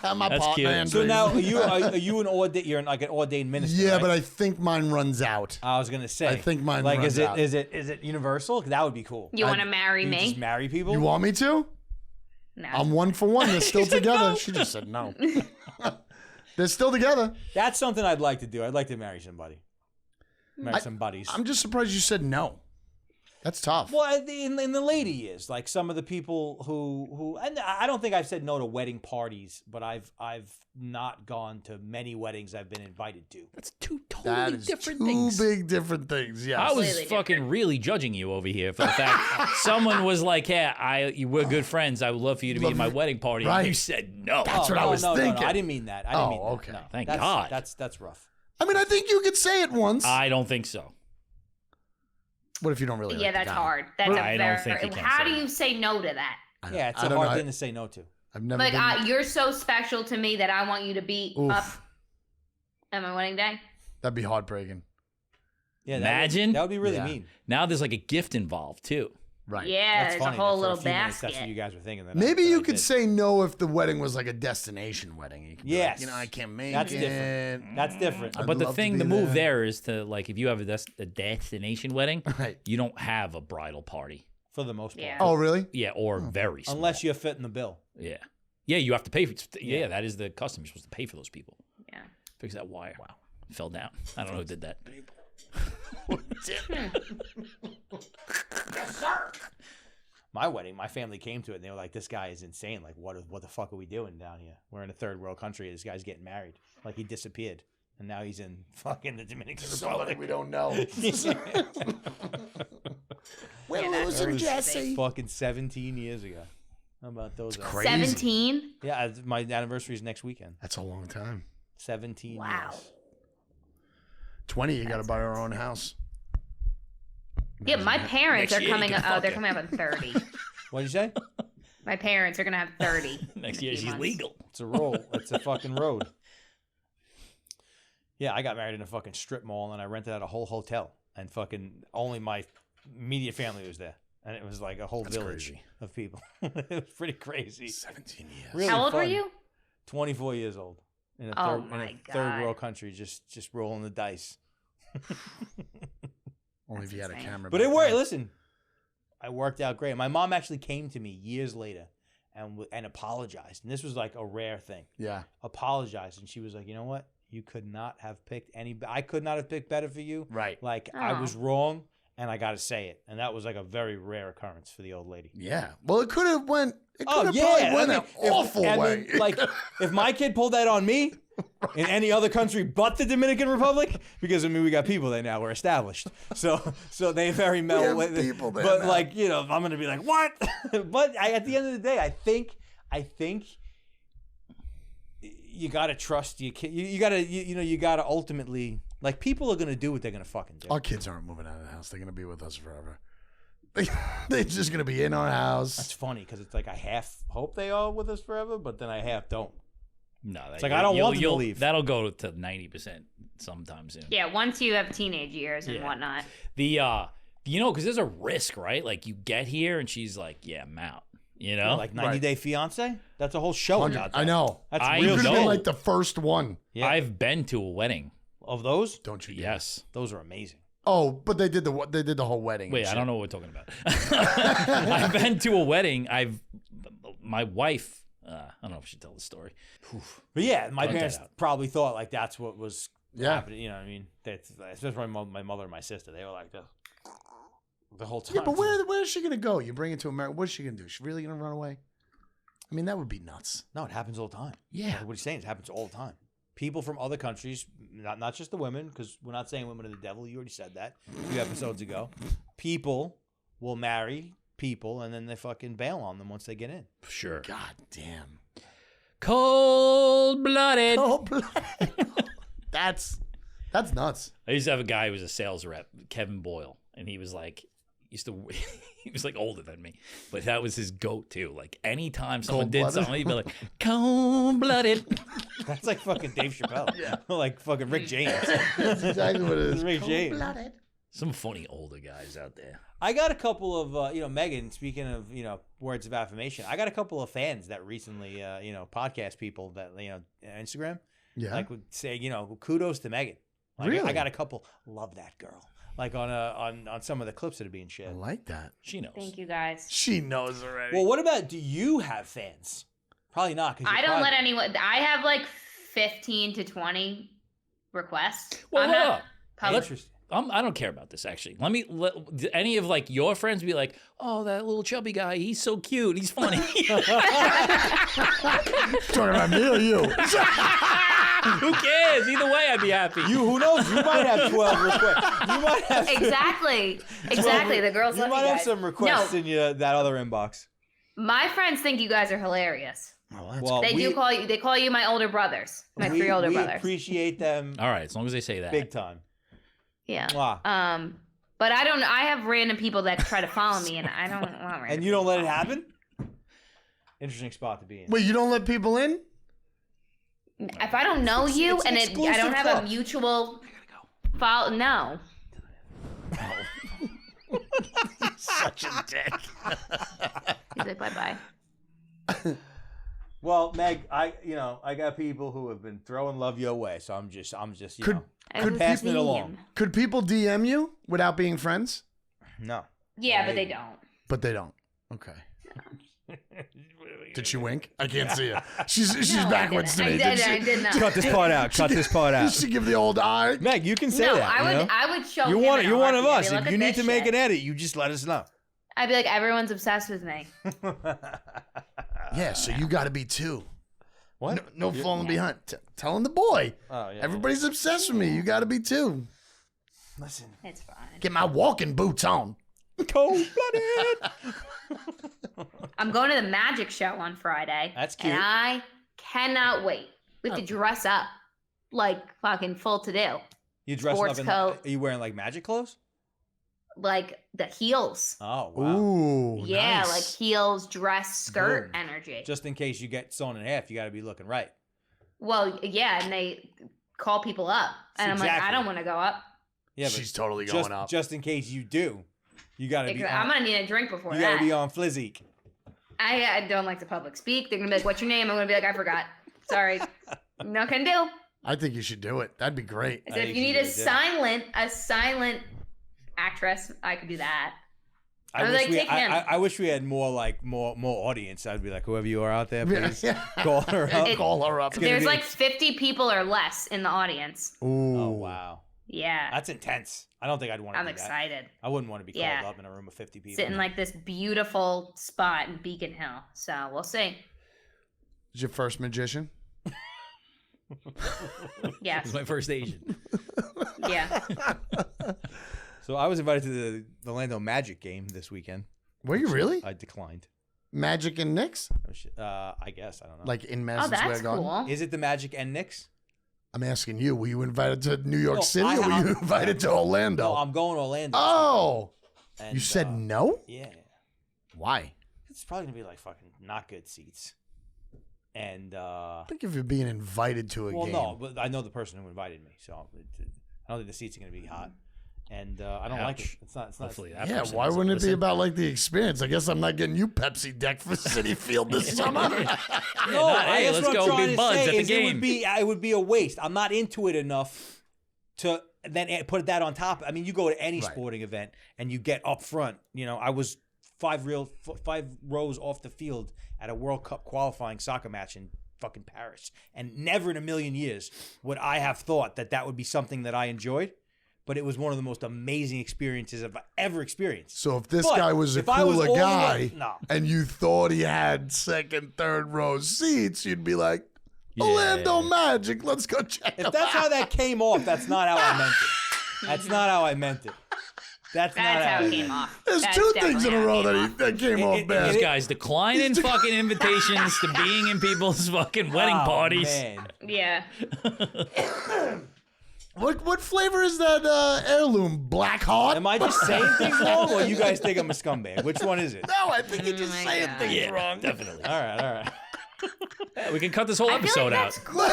I'm my That's partner. cute. So Andreessen. now are you an ordained? You're like an ordained minister. Yeah, right? but I think mine runs out. I was gonna say. I think mine like runs out. is it universal? That would be cool. You want to marry You me? just marry people. You want me to? No. I'm 1 for 1. They're still together. She just said no. They're still together. That's something I'd like to do. I'd like to marry somebody. Marry some buddies. I'm just surprised you said no. That's tough. Well, in the later years, like some of the people who, and I don't think I've said no to wedding parties, but I've not gone to many weddings I've been invited to. That's two That totally is different two things. big different things. Yes. I was Completely fucking different. really judging you over here for the fact someone was like, "Hey, we're good friends. I would love for you to be Love in my you." wedding party." Right. And you said no. That's what I was thinking. I didn't mean that. I didn't mean that. okay. No. Thank That's- God. That's rough. I mean, I think you could say it once. I don't think so. What if you don't really like Yeah, the that's guy? hard. That's I a don't very. think you can How say do that. you say no to that? I Yeah, it's I a don't hard know. thing to say no to. I've never Like, been. you're so special to me that I want you to be Oof. up at my wedding day. That'd be heartbreaking. Yeah, Imagine. that would be really Yeah. mean. Now there's like a gift involved too. Right. Yeah, That's there's funny. a whole that for little a few minutes, basket. That's what you guys were thinking. Maybe that you I could did. say no if the wedding was like a destination wedding. You could be Yes. like, I can't make That's it. different. That's different. I'd But the love to thing, be the move there. there is to like if you have a destination wedding, Right. you don't have a bridal party. For the most part. Yeah. Oh, really? Yeah, or very small. Unless you're fitting the bill. Yeah. Yeah, you have to pay for yeah, that is the custom. You're supposed to pay for those people. Yeah. Fix that wire. Wow. Fell down. I don't know who did that. My wedding, my family came to it and they were like, "This guy is insane. Like, what the fuck are we doing down here? We're in a third world country. This guy's getting married. Like, he disappeared, and now he's in fucking the Dominican Somebody Republic." we don't know. We're Yeah, that's losing crazy. Jesse. Fucking 17 years ago. How about those? Crazy. 17? Yeah, my anniversary is next weekend. That's a long time. 17 Wow. years. 20, you got to buy our own house. Yeah, my parents Next are year, coming. you can They're fuck coming up on 30. What'd you say? My parents are gonna have 30. Next in a year few she's months. legal. It's a roll. It's a fucking road. Yeah, I got married in a fucking strip mall, and I rented out a whole hotel, and fucking only my immediate family was there, and it was like a whole village crazy. of people. It was pretty crazy. 17 years. Really How old were fun. you? 24 years old in a Oh third, my in a third God. world country, just rolling the dice. Only if you had a insane. camera. But back it worked. then. Listen, I worked out great. My mom actually came to me years later and apologized, and this was like a rare thing. Yeah. Apologized, and she was like, "You know what? You could not have picked I could not have picked better for you. Right. Like I Aw. was wrong, and I got to say it." And that was like a very rare occurrence for the old lady. Yeah. Well, it could have went. It could Oh have yeah, probably went I an mean, awful way. like if my kid pulled that on me in any other country but the Dominican Republic, because I mean we got people there now, we're established, so they very mellow. have people there but now. like I'm gonna be like what? But at the end of the day, I think you gotta trust your kid. You gotta ultimately like people are gonna do what they're gonna fucking do. Our kids aren't moving out of the house. They're going to be with us forever. They're just going to be in our house. That's funny because it's like I half hope they are with us forever, but then I half don't. No, It's like I don't want them to leave. That'll go to 90% sometime soon. Yeah, once you have teenage years and Yeah. whatnot. Because there's a risk, right? Like you get here and she's like, "Yeah, I'm out." You know, Like 90 Day Fiance. That's a whole show about that. I know. That's I You real could know. have shit. been like the first one. Yeah. I've been to a wedding. Of those, Don't you? dare. Yes. those are amazing. Oh, but they did the whole wedding. Wait, I don't know what we're talking about. I've been to a wedding. My wife. I don't know if I should tell the story. But yeah, my Cut that parents out. probably thought like that's what was Yeah. happening. You know what I mean? That's, especially my mother and my sister. They were like the whole time. Yeah, but where is she gonna go? You bring it to America. What's she gonna do? Is she really gonna run away? I mean, that would be nuts. No, it happens all the time. Yeah. Like what he's saying, it happens all the time. People from other countries, not just the women, because we're not saying women are the devil. You already said that a few episodes ago. People will marry people and then they fucking bail on them once they get in. Sure. God damn. Cold blooded. Oh, that's nuts. I used to have a guy who was a sales rep, Kevin Boyle, and he was like, he was like older than me, but that was his go-to. Like anytime someone did Cold-blooded? something, he'd be like, cold blooded. That's like fucking Dave Chappelle. Yeah. Like fucking Rick James. That's exactly what it is. Rick James. Some funny older guys out there. I got a couple of, Megan, speaking of, words of affirmation, I got a couple of fans that recently, podcast people that, Instagram, Yeah. like would say, kudos to Megan. Like, Really? I got a couple, love that girl. Like on some of the clips that are being I shared. like that. She knows. Thank you guys. She knows already. Well, what about, do you have fans? Probably not. 'Cause you're I don't private. let anyone. I have like 15 to 20 requests. Well, I'm hold not up. public. Interesting. I don't care about this actually. Let any of like your friends be like, "Oh, that little chubby guy, he's so cute, he's funny." Talking about me or you? Who cares? Either way, I'd be happy. Who knows? You might have 12 requests. You might have Exactly. The girls You love might you have guys. some requests No, in that other inbox. my friends think you guys are hilarious. Oh, that's Well, They do call you. They call you my older brothers. My three older we brothers. appreciate them All right, as long as they say that. big time. Yeah. Mwah. But I don't. I have random people that try to follow me, and I don't want random. And you don't people let it to follow me. happen? Interesting spot to be in. Wait, you don't let people in? If I don't know you it's an and I exclusive don't have club. a mutual follow, no. Such a dick. He's like, bye bye. Well, Meg, I got people who have been throwing love your way, so I'm just Could passing it along. could people DM you without being friends? No. Yeah, but they don't. But they don't. Okay. Did she wink? I can't see her. She's No, I backwards to didn't. me. I did not. Cut this part out. Cut this part Did out. she give the old eye? Meg, you can say No, that. I would show. You're him one. in a You're one of heartbeat. us. I'd be like, If "Look you at need this to make shit." an edit, you just let us know. I'd be like, everyone's obsessed with me. Yeah, so you got to be too. What? No falling behind. Telling the boy. Oh yeah. Everybody's obsessed with me. You got to be too. Listen. It's fine. Get my walking boots on. Cold-blooded. I'm going to the magic show on Friday. That's cute. And I cannot wait. We have to dress up. like fucking full to do. You dressing Sports up in? coat. Are you wearing like magic clothes? Like the heels. Oh wow! Ooh, Yeah, nice. like heels, dress, skirt Boom. energy. Just in case you get sawn in half, you got to be looking right. Well, yeah, and they call people up, and I'm like, Exactly. I don't want to go up. Yeah, but She's totally going just, up. just in case you do, you got to be. I'm On, gonna need a drink before you got that. to be on Flizzeek. I don't like to public speak. They're gonna be like, "What's your name?" I'm gonna be like, "I forgot. Sorry, not gonna do." I think you should do it. That'd be great. I said, if you need a silent actress, I could do that. I was like, take him. I wish we had more audience. I'd be like, whoever you are out there, please Yeah. call her up. Call her up. There's like 50 people or less in the audience. Ooh. Oh wow, Yeah, that's intense. I don't think I'd want to. I'm do excited. That. I wouldn't want to be called Yeah. up in a room of 50 people. Sitting like this beautiful spot in Beacon Hill. So we'll see. Is your first magician? Yes. It's my first Asian. Yeah. So I was invited to the Orlando Magic game this weekend. Were you really? I declined. Magic and Knicks? I guess I don't know. Like in Oh, Madison that's Square Garden? cool. Is it the Magic and Knicks? I'm asking you, were you invited to New York No, City or were you invited to Orlando? No, I'm going to Orlando. Oh! And, You said no? Yeah. Why? It's probably going to be like fucking not good seats. And, I think if you're being invited to a well, game. no, but I know the person who invited me, so I don't think the seats are going to be hot. And I don't like it. Ouch. It's not. Hopefully that Yeah, person why doesn't wouldn't it be listen. about like the experience? I guess I'm not getting you Pepsi deck for City Field this summer. No, hey, I guess let's what I'm go trying be to buds say at the is game. it would be a waste. I'm not into it enough to then put that on top. I mean, you go to any Right. sporting event and you get up front. You know, I was 5 rows off the field at a World Cup qualifying soccer match in fucking Paris, and never in a million years would I have thought that would be something that I enjoyed. But it was one of the most amazing experiences I've ever experienced. So if this But guy was a if I was cooler all the guy way- no. and you thought he had second, third row seats, you'd be like, Orlando Magic, let's go check If them that's how out. that came off, that's not how I meant it. That's not how I meant it. That's not That's how I it meant came off. There's That's two things in definitely a how row it came off. that came off bad. This guy's declining fucking invitations to being in people's fucking wedding Oh, parties. man. Yeah. What flavor is that heirloom? Black Heart? Am I just saying things wrong, or you guys think I'm a scumbag? Which one is it? No, I think you're just my saying God. things Yeah, wrong. definitely. All right. Yeah, we can cut this whole I feel episode like out. that's cool.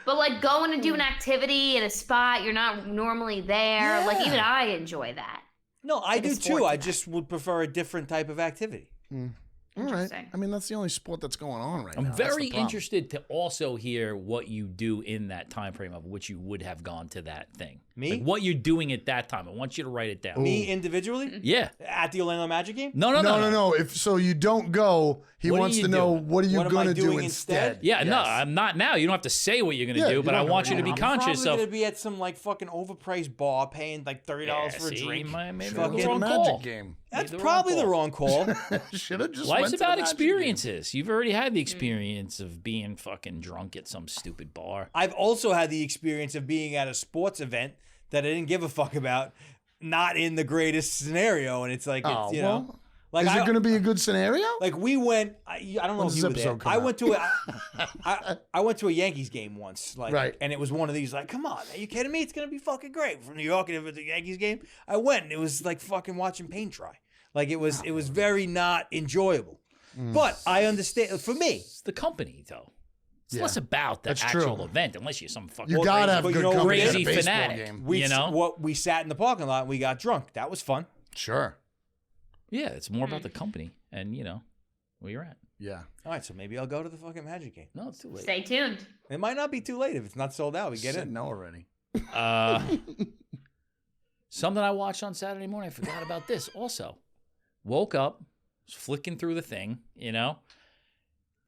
But like going to do an activity in a spot you're not normally there, like even I enjoy that. No, I Like a do sports too. I event. just would prefer a different type of activity. All right. Interesting. I mean, that's the only sport that's going on right now. I'm That's the very problem. interested to also hear what you do in that time frame of which you would have gone to that thing. Me? Like what you're doing at that time. I want you to write it down. Me individually Yeah. at the Orlando Magic game. No. If so, you don't go. He What are wants you to know doing? what are you What am I going to do doing instead. instead? Yeah, no, Yes. I'm not now. You don't have to say what you're going to Yeah, do, you but I don't want have you to be to. conscious I'm probably of. gonna be at some like fucking overpriced bar, paying like $30 for a see, drink. maybe Fucking the wrong Magic call. game. That's the wrong probably call. the wrong call. Should have just. Life's went to the about Magic game. experiences. You've already had the experience of being fucking drunk at some stupid bar. I've also had the experience of being at a sports event that I didn't give a fuck about, not in the greatest scenario, and it's like Oh, it's, you well, know, like Is it going to be a good scenario? like we went. I don't know When if does you this were there. episode come I out? went to I went to a Yankees game once, like, Right. and it was one of these like, come on, are you kidding me? It's gonna be fucking great from New York, and if it's a Yankees game, I went, and it was like fucking watching paint dry. Like it was very not enjoyable. Mm. But I understand. For me, It's the company, though. It's Yeah. less about the That's actual true. event, unless you're some fucking. You gotta have but you good know, company at a crazy baseball fanatic. game. we You know? we sat in the parking lot and we got drunk. That was fun. Sure. Yeah, it's more about the company and where you're at. Yeah. All right, so maybe I'll go to the fucking Magic game. No, it's too late. Stay tuned. It might not be too late if it's not sold out. We get Said in. no already. Something I watched on Saturday morning. I forgot about this. Also, woke up, was flicking through the thing.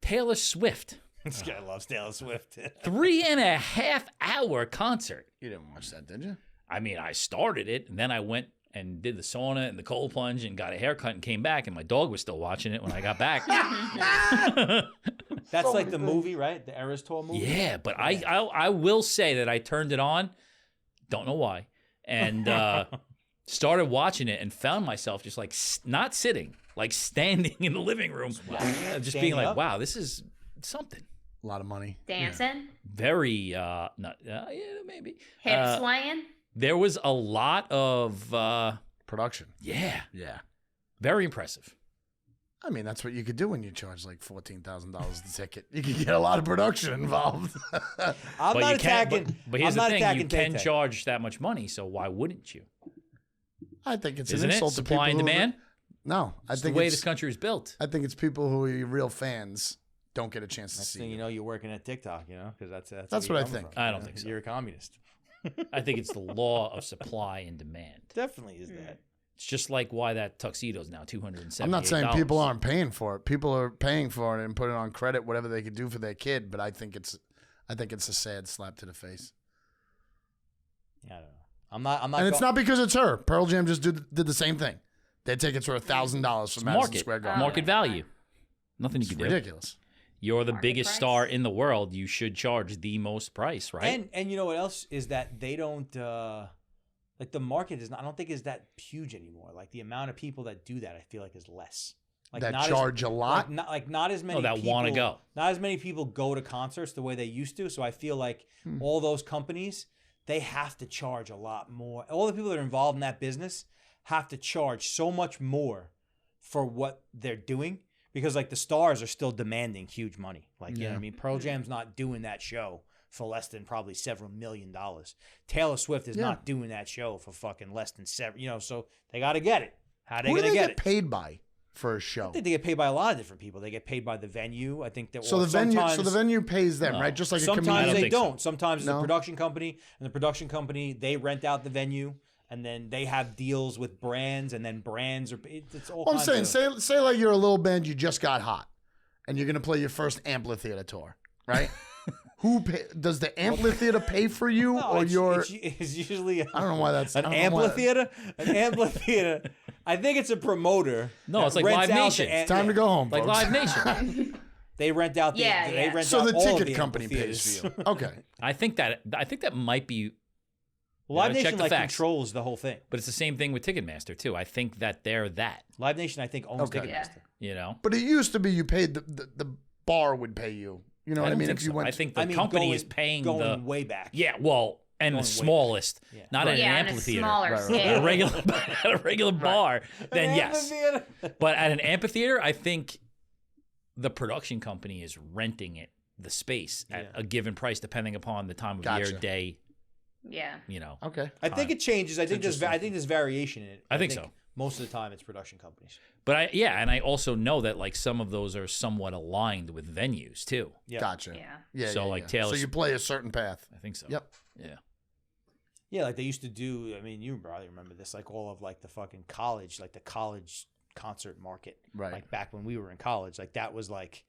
Taylor Swift, This guy loves Taylor Swift. 3.5 hour concert. You didn't watch that, did you? I mean, I started it, and then I went and did the sauna and the cold plunge and got a haircut and came back, and my dog was still watching it when I got back. That's like the movie, right? The Eras Tour movie. Yeah, but I will say that I turned it on, don't know why, and started watching it and found myself just like not sitting, like standing in the living room, just being like, up. wow, this is something. A lot of money. Dancing, Very, not, yeah, maybe. hip swaying. There was a lot of, Production. yeah, Yeah. very impressive. I mean, that's what you could do when you charge like $14,000 a ticket. You could get a lot of production involved. I'm But not you can, attacking. but here's I'm the not thing: you attacking can Tay-Tay. charge that much money, so why wouldn't you? I think it's Isn't an it insult to supply and people who- demand? No, I It's the think way it's, this country is built. I think it's people who are real fans don't get a chance to Next see thing you. you know, you're working at TikTok, because that's That's where what I you're coming think. from. I don't think so. You're a communist. I think it's the law of supply and demand. Definitely is that. It's just like why that tuxedo is now $278. I'm not saying people aren't paying for it. People are paying for it and put it on credit, whatever they could do for their kid. But I think it's a sad slap to the face. Yeah, I don't know. I'm not. And it's not because it's her. Pearl Jam just did the same thing. Their tickets were $1,000 from Madison Square Garden. Market value. Nothing you It's can do. ridiculous. You're the Market biggest price. star in the world. You should charge the most price, right? And you know what else is that they don't like the market is not. I don't think is that huge anymore. Like the amount of people that do that, I feel like is less. Like That not charge as, a lot? Not as many. that people, wanna go. Not as many people go to concerts the way they used to. So I feel like all those companies, they have to charge a lot more. All the people that are involved in that business have to charge so much more for what they're doing because like the stars are still demanding huge money. Like, you know what I mean? Pearl Jam's not doing that show for less than probably several $1 million. Taylor Swift is not doing that show for fucking less than so they got to get it. How are they Who do going to they get get it? paid by for a show? I think they get paid by a lot of different people. They get paid by the venue. I think that So the venue pays them, right? Just like a sometimes comedian. don't they think so. don't. Sometimes it's No? a production company, and the production company they rent out the venue, and then they have deals with brands, and then brands are. It's all. Well, I'm kinds saying, of, say like you're a little band, you just got hot, and you're gonna play your first amphitheater tour, right? Does the amphitheater pay for you, No, or it's usually. I don't know why that's An I don't know why- amphitheater. An amphitheater. I think it's a promoter. No, that it's like rents Live out Nation. the It's Time to go home, like folks. Live Nation. They rent out. The, Yeah, they yeah. rent So out the all of ticket the company pays amphitheaters. for you. Okay. I think that might be, Live check Nation the like facts. controls the whole thing. but it's the same thing with Ticketmaster too. I think that they're that. Live Nation, I think, owns Okay. Ticketmaster. You know. But it used to be you paid the bar would pay you. You know what I don't mean? think If you so. went, I think the I mean, company going, is paying going the way back. yeah. Well, and the Going way smallest, Yeah. not at an Yeah, on a amphitheater. smaller Right, right, At scale. a regular at a regular bar, then An yes. amphitheater. But at an amphitheater, I think the production company is renting it the space at a given price, depending upon the time of year, Gotcha. day. Yeah. You know, okay. I think it changes. I think there's variation in it. I think so. Most of the time, it's production companies. but I also know that like some of those are somewhat aligned with venues too. Yeah. Gotcha. Yeah. Yeah. So, yeah, like yeah. Taylor So you play a certain path. I think so. Yep. Yeah. Yeah, like they used to do. I mean, you probably remember this. Like all of like the fucking college, like the college concert market. Right. Like back when we were in college, like that was like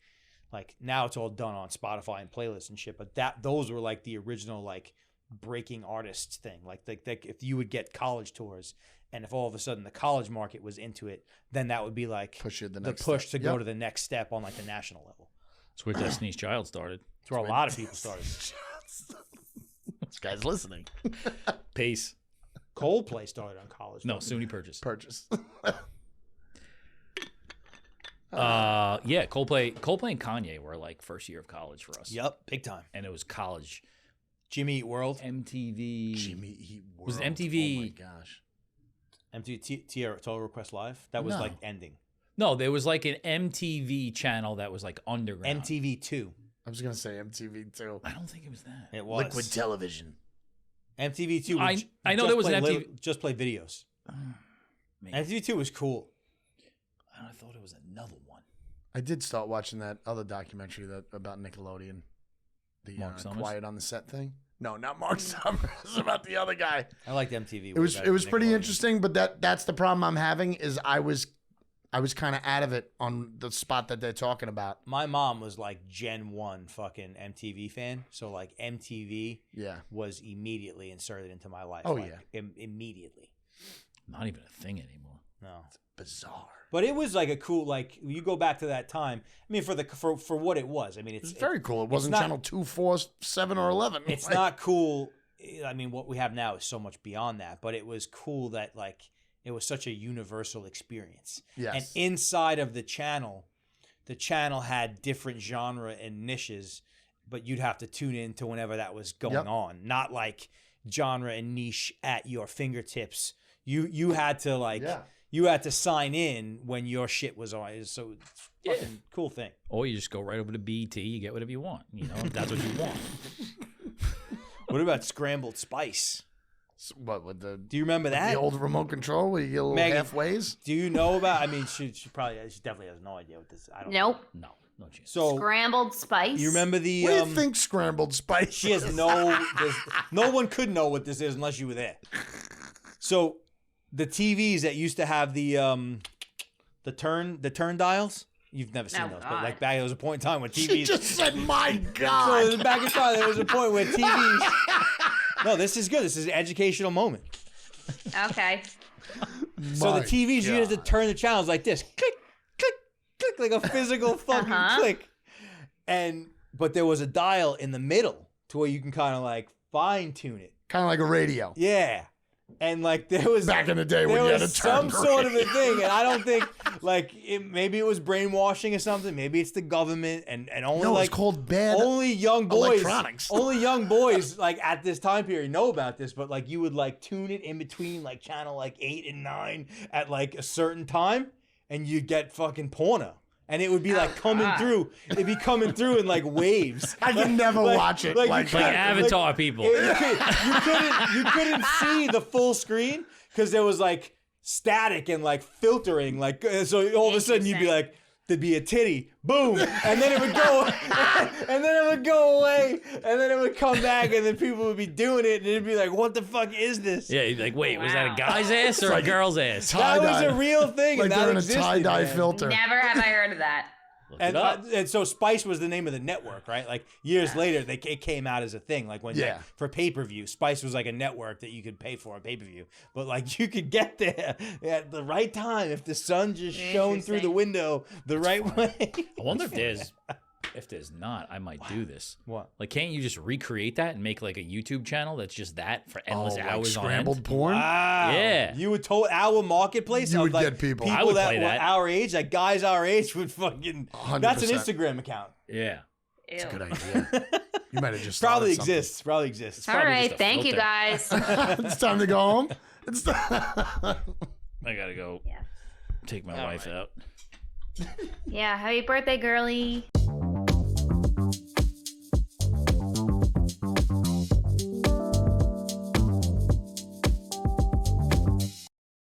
now it's all done on Spotify and playlists and shit. But those were like the original like breaking artists thing. Like if you would get college tours, and if all of a sudden the college market was into it, then that would be like Push you to the the next push step. to go Yep. to the next step on like the national level. It's where Destiny's Child started. It's where a lot of people started. This guy's listening. Pace. Coldplay started on college. No, SUNY Purchase. Purchase. Yeah, Coldplay and Kanye were like first year of college for us. Yep, big time. And it was college. Jimmy Eat World, MTV. Jimmy Eat World. Was it MTV? Oh my gosh. MTV Total Request Live. That was No. like ending. No, there was like an MTV channel that was like underground. MTV2. I was gonna say MTV too. I don't think it was that. It was Liquid Television. MTV2. I know there was an MTV Just play videos. Maybe. MTV2 was cool. I thought it was another one. I did start watching that other documentary about Nickelodeon, the Mark Summers? Quiet on the Set thing. No, not Mark Summers. It's about the other guy. I liked MTV. It was pretty interesting, but that's the problem I'm having is I was kind of out of it on the spot that they're talking about. My mom was like Gen 1 fucking MTV fan. So like MTV Yeah. was immediately inserted into my life. Oh, like, immediately. Not even a thing anymore. No. Bizarre. But it was like a cool, like you go back to that time. I mean, for what it was. I mean, It's very cool. It wasn't not- channel 2, 4, 7, or 11. It's Like, not cool. I mean, what we have now is so much beyond that. But it was cool that like It was such a universal experience. Yes. And inside of the channel had different genre and niches, but you'd have to tune in to whenever that was going on. Not like genre and niche at your fingertips. You had to you had to sign in when your shit was on. So it's fucking cool thing. Or you just go right over to BT, you get whatever you want. You know, if that's what you want. What about Scrambled Spice? What with the? Do you remember that? The old remote control where you get a little Megan, halfways? Do you know about? I mean, she definitely has no idea what this. I don't. Nope. No chance. So Scrambled Spice. you remember the? What do you think Scrambled Spice? She has no one could know what this is unless you were there. So the TVs that used to have the turn dials. You've never seen those, but like back there was a point in time when TVs. She just said, "My God." So back in time, there was a point where TVs. No, this is good. This is an educational moment. Okay. So the TVs, you had to turn the channels like this, click, click, click, like a physical fucking click. But there was a dial in the middle to where you can kind of like fine tune it. Kind of like a radio. Yeah. And like there was back in the day when you had to turn some sort of a thing, and I don't think maybe it was brainwashing or something. Maybe it's the government and only it's called bad. Only young boys, electronics. Only young boys like at this time period know about this. But like you would like tune it in between like channel like 8 and 9 at like a certain time, and you get fucking porno. And it would be like coming through. It'd be coming through in like waves. I can never watch it like Avatar people. You couldn't see the full screen because there was like static and like filtering. Like so, all of a sudden you'd be like, there'd be a titty, boom, and then it would go, and then it would go away, and then it would come back, and then people would be doing it, and it'd be like, what the fuck is this? Yeah, you'd be like, wait, was that a guy's ass or a girl's ass? That was a real thing. Like and they're that in a existed, tie-dye man. filter. Never have I heard of that. And so Spice was the name of the network, right? Like years later, it came out as a thing. Like when like, for pay-per-view, Spice was like a network that you could pay for a pay-per-view. But like you could get there at the right time if the sun just shone through the window the right way. I wonder if there's not, I might do this. What? Like, can't you just recreate that and make like a YouTube channel that's just that for endless like hours on end? scrambled porn? Wow. Yeah. You would our marketplace. You would like, get people. I would that play were that. our age, like guys our age would fucking. 100%. That's an Instagram account. Yeah. That's a good idea. You might have just Probably started exists. Probably exists. All probably right, just a thank you filter. guys. something. It's time to go home. I gotta go take my wife out. Yeah, happy birthday, girly.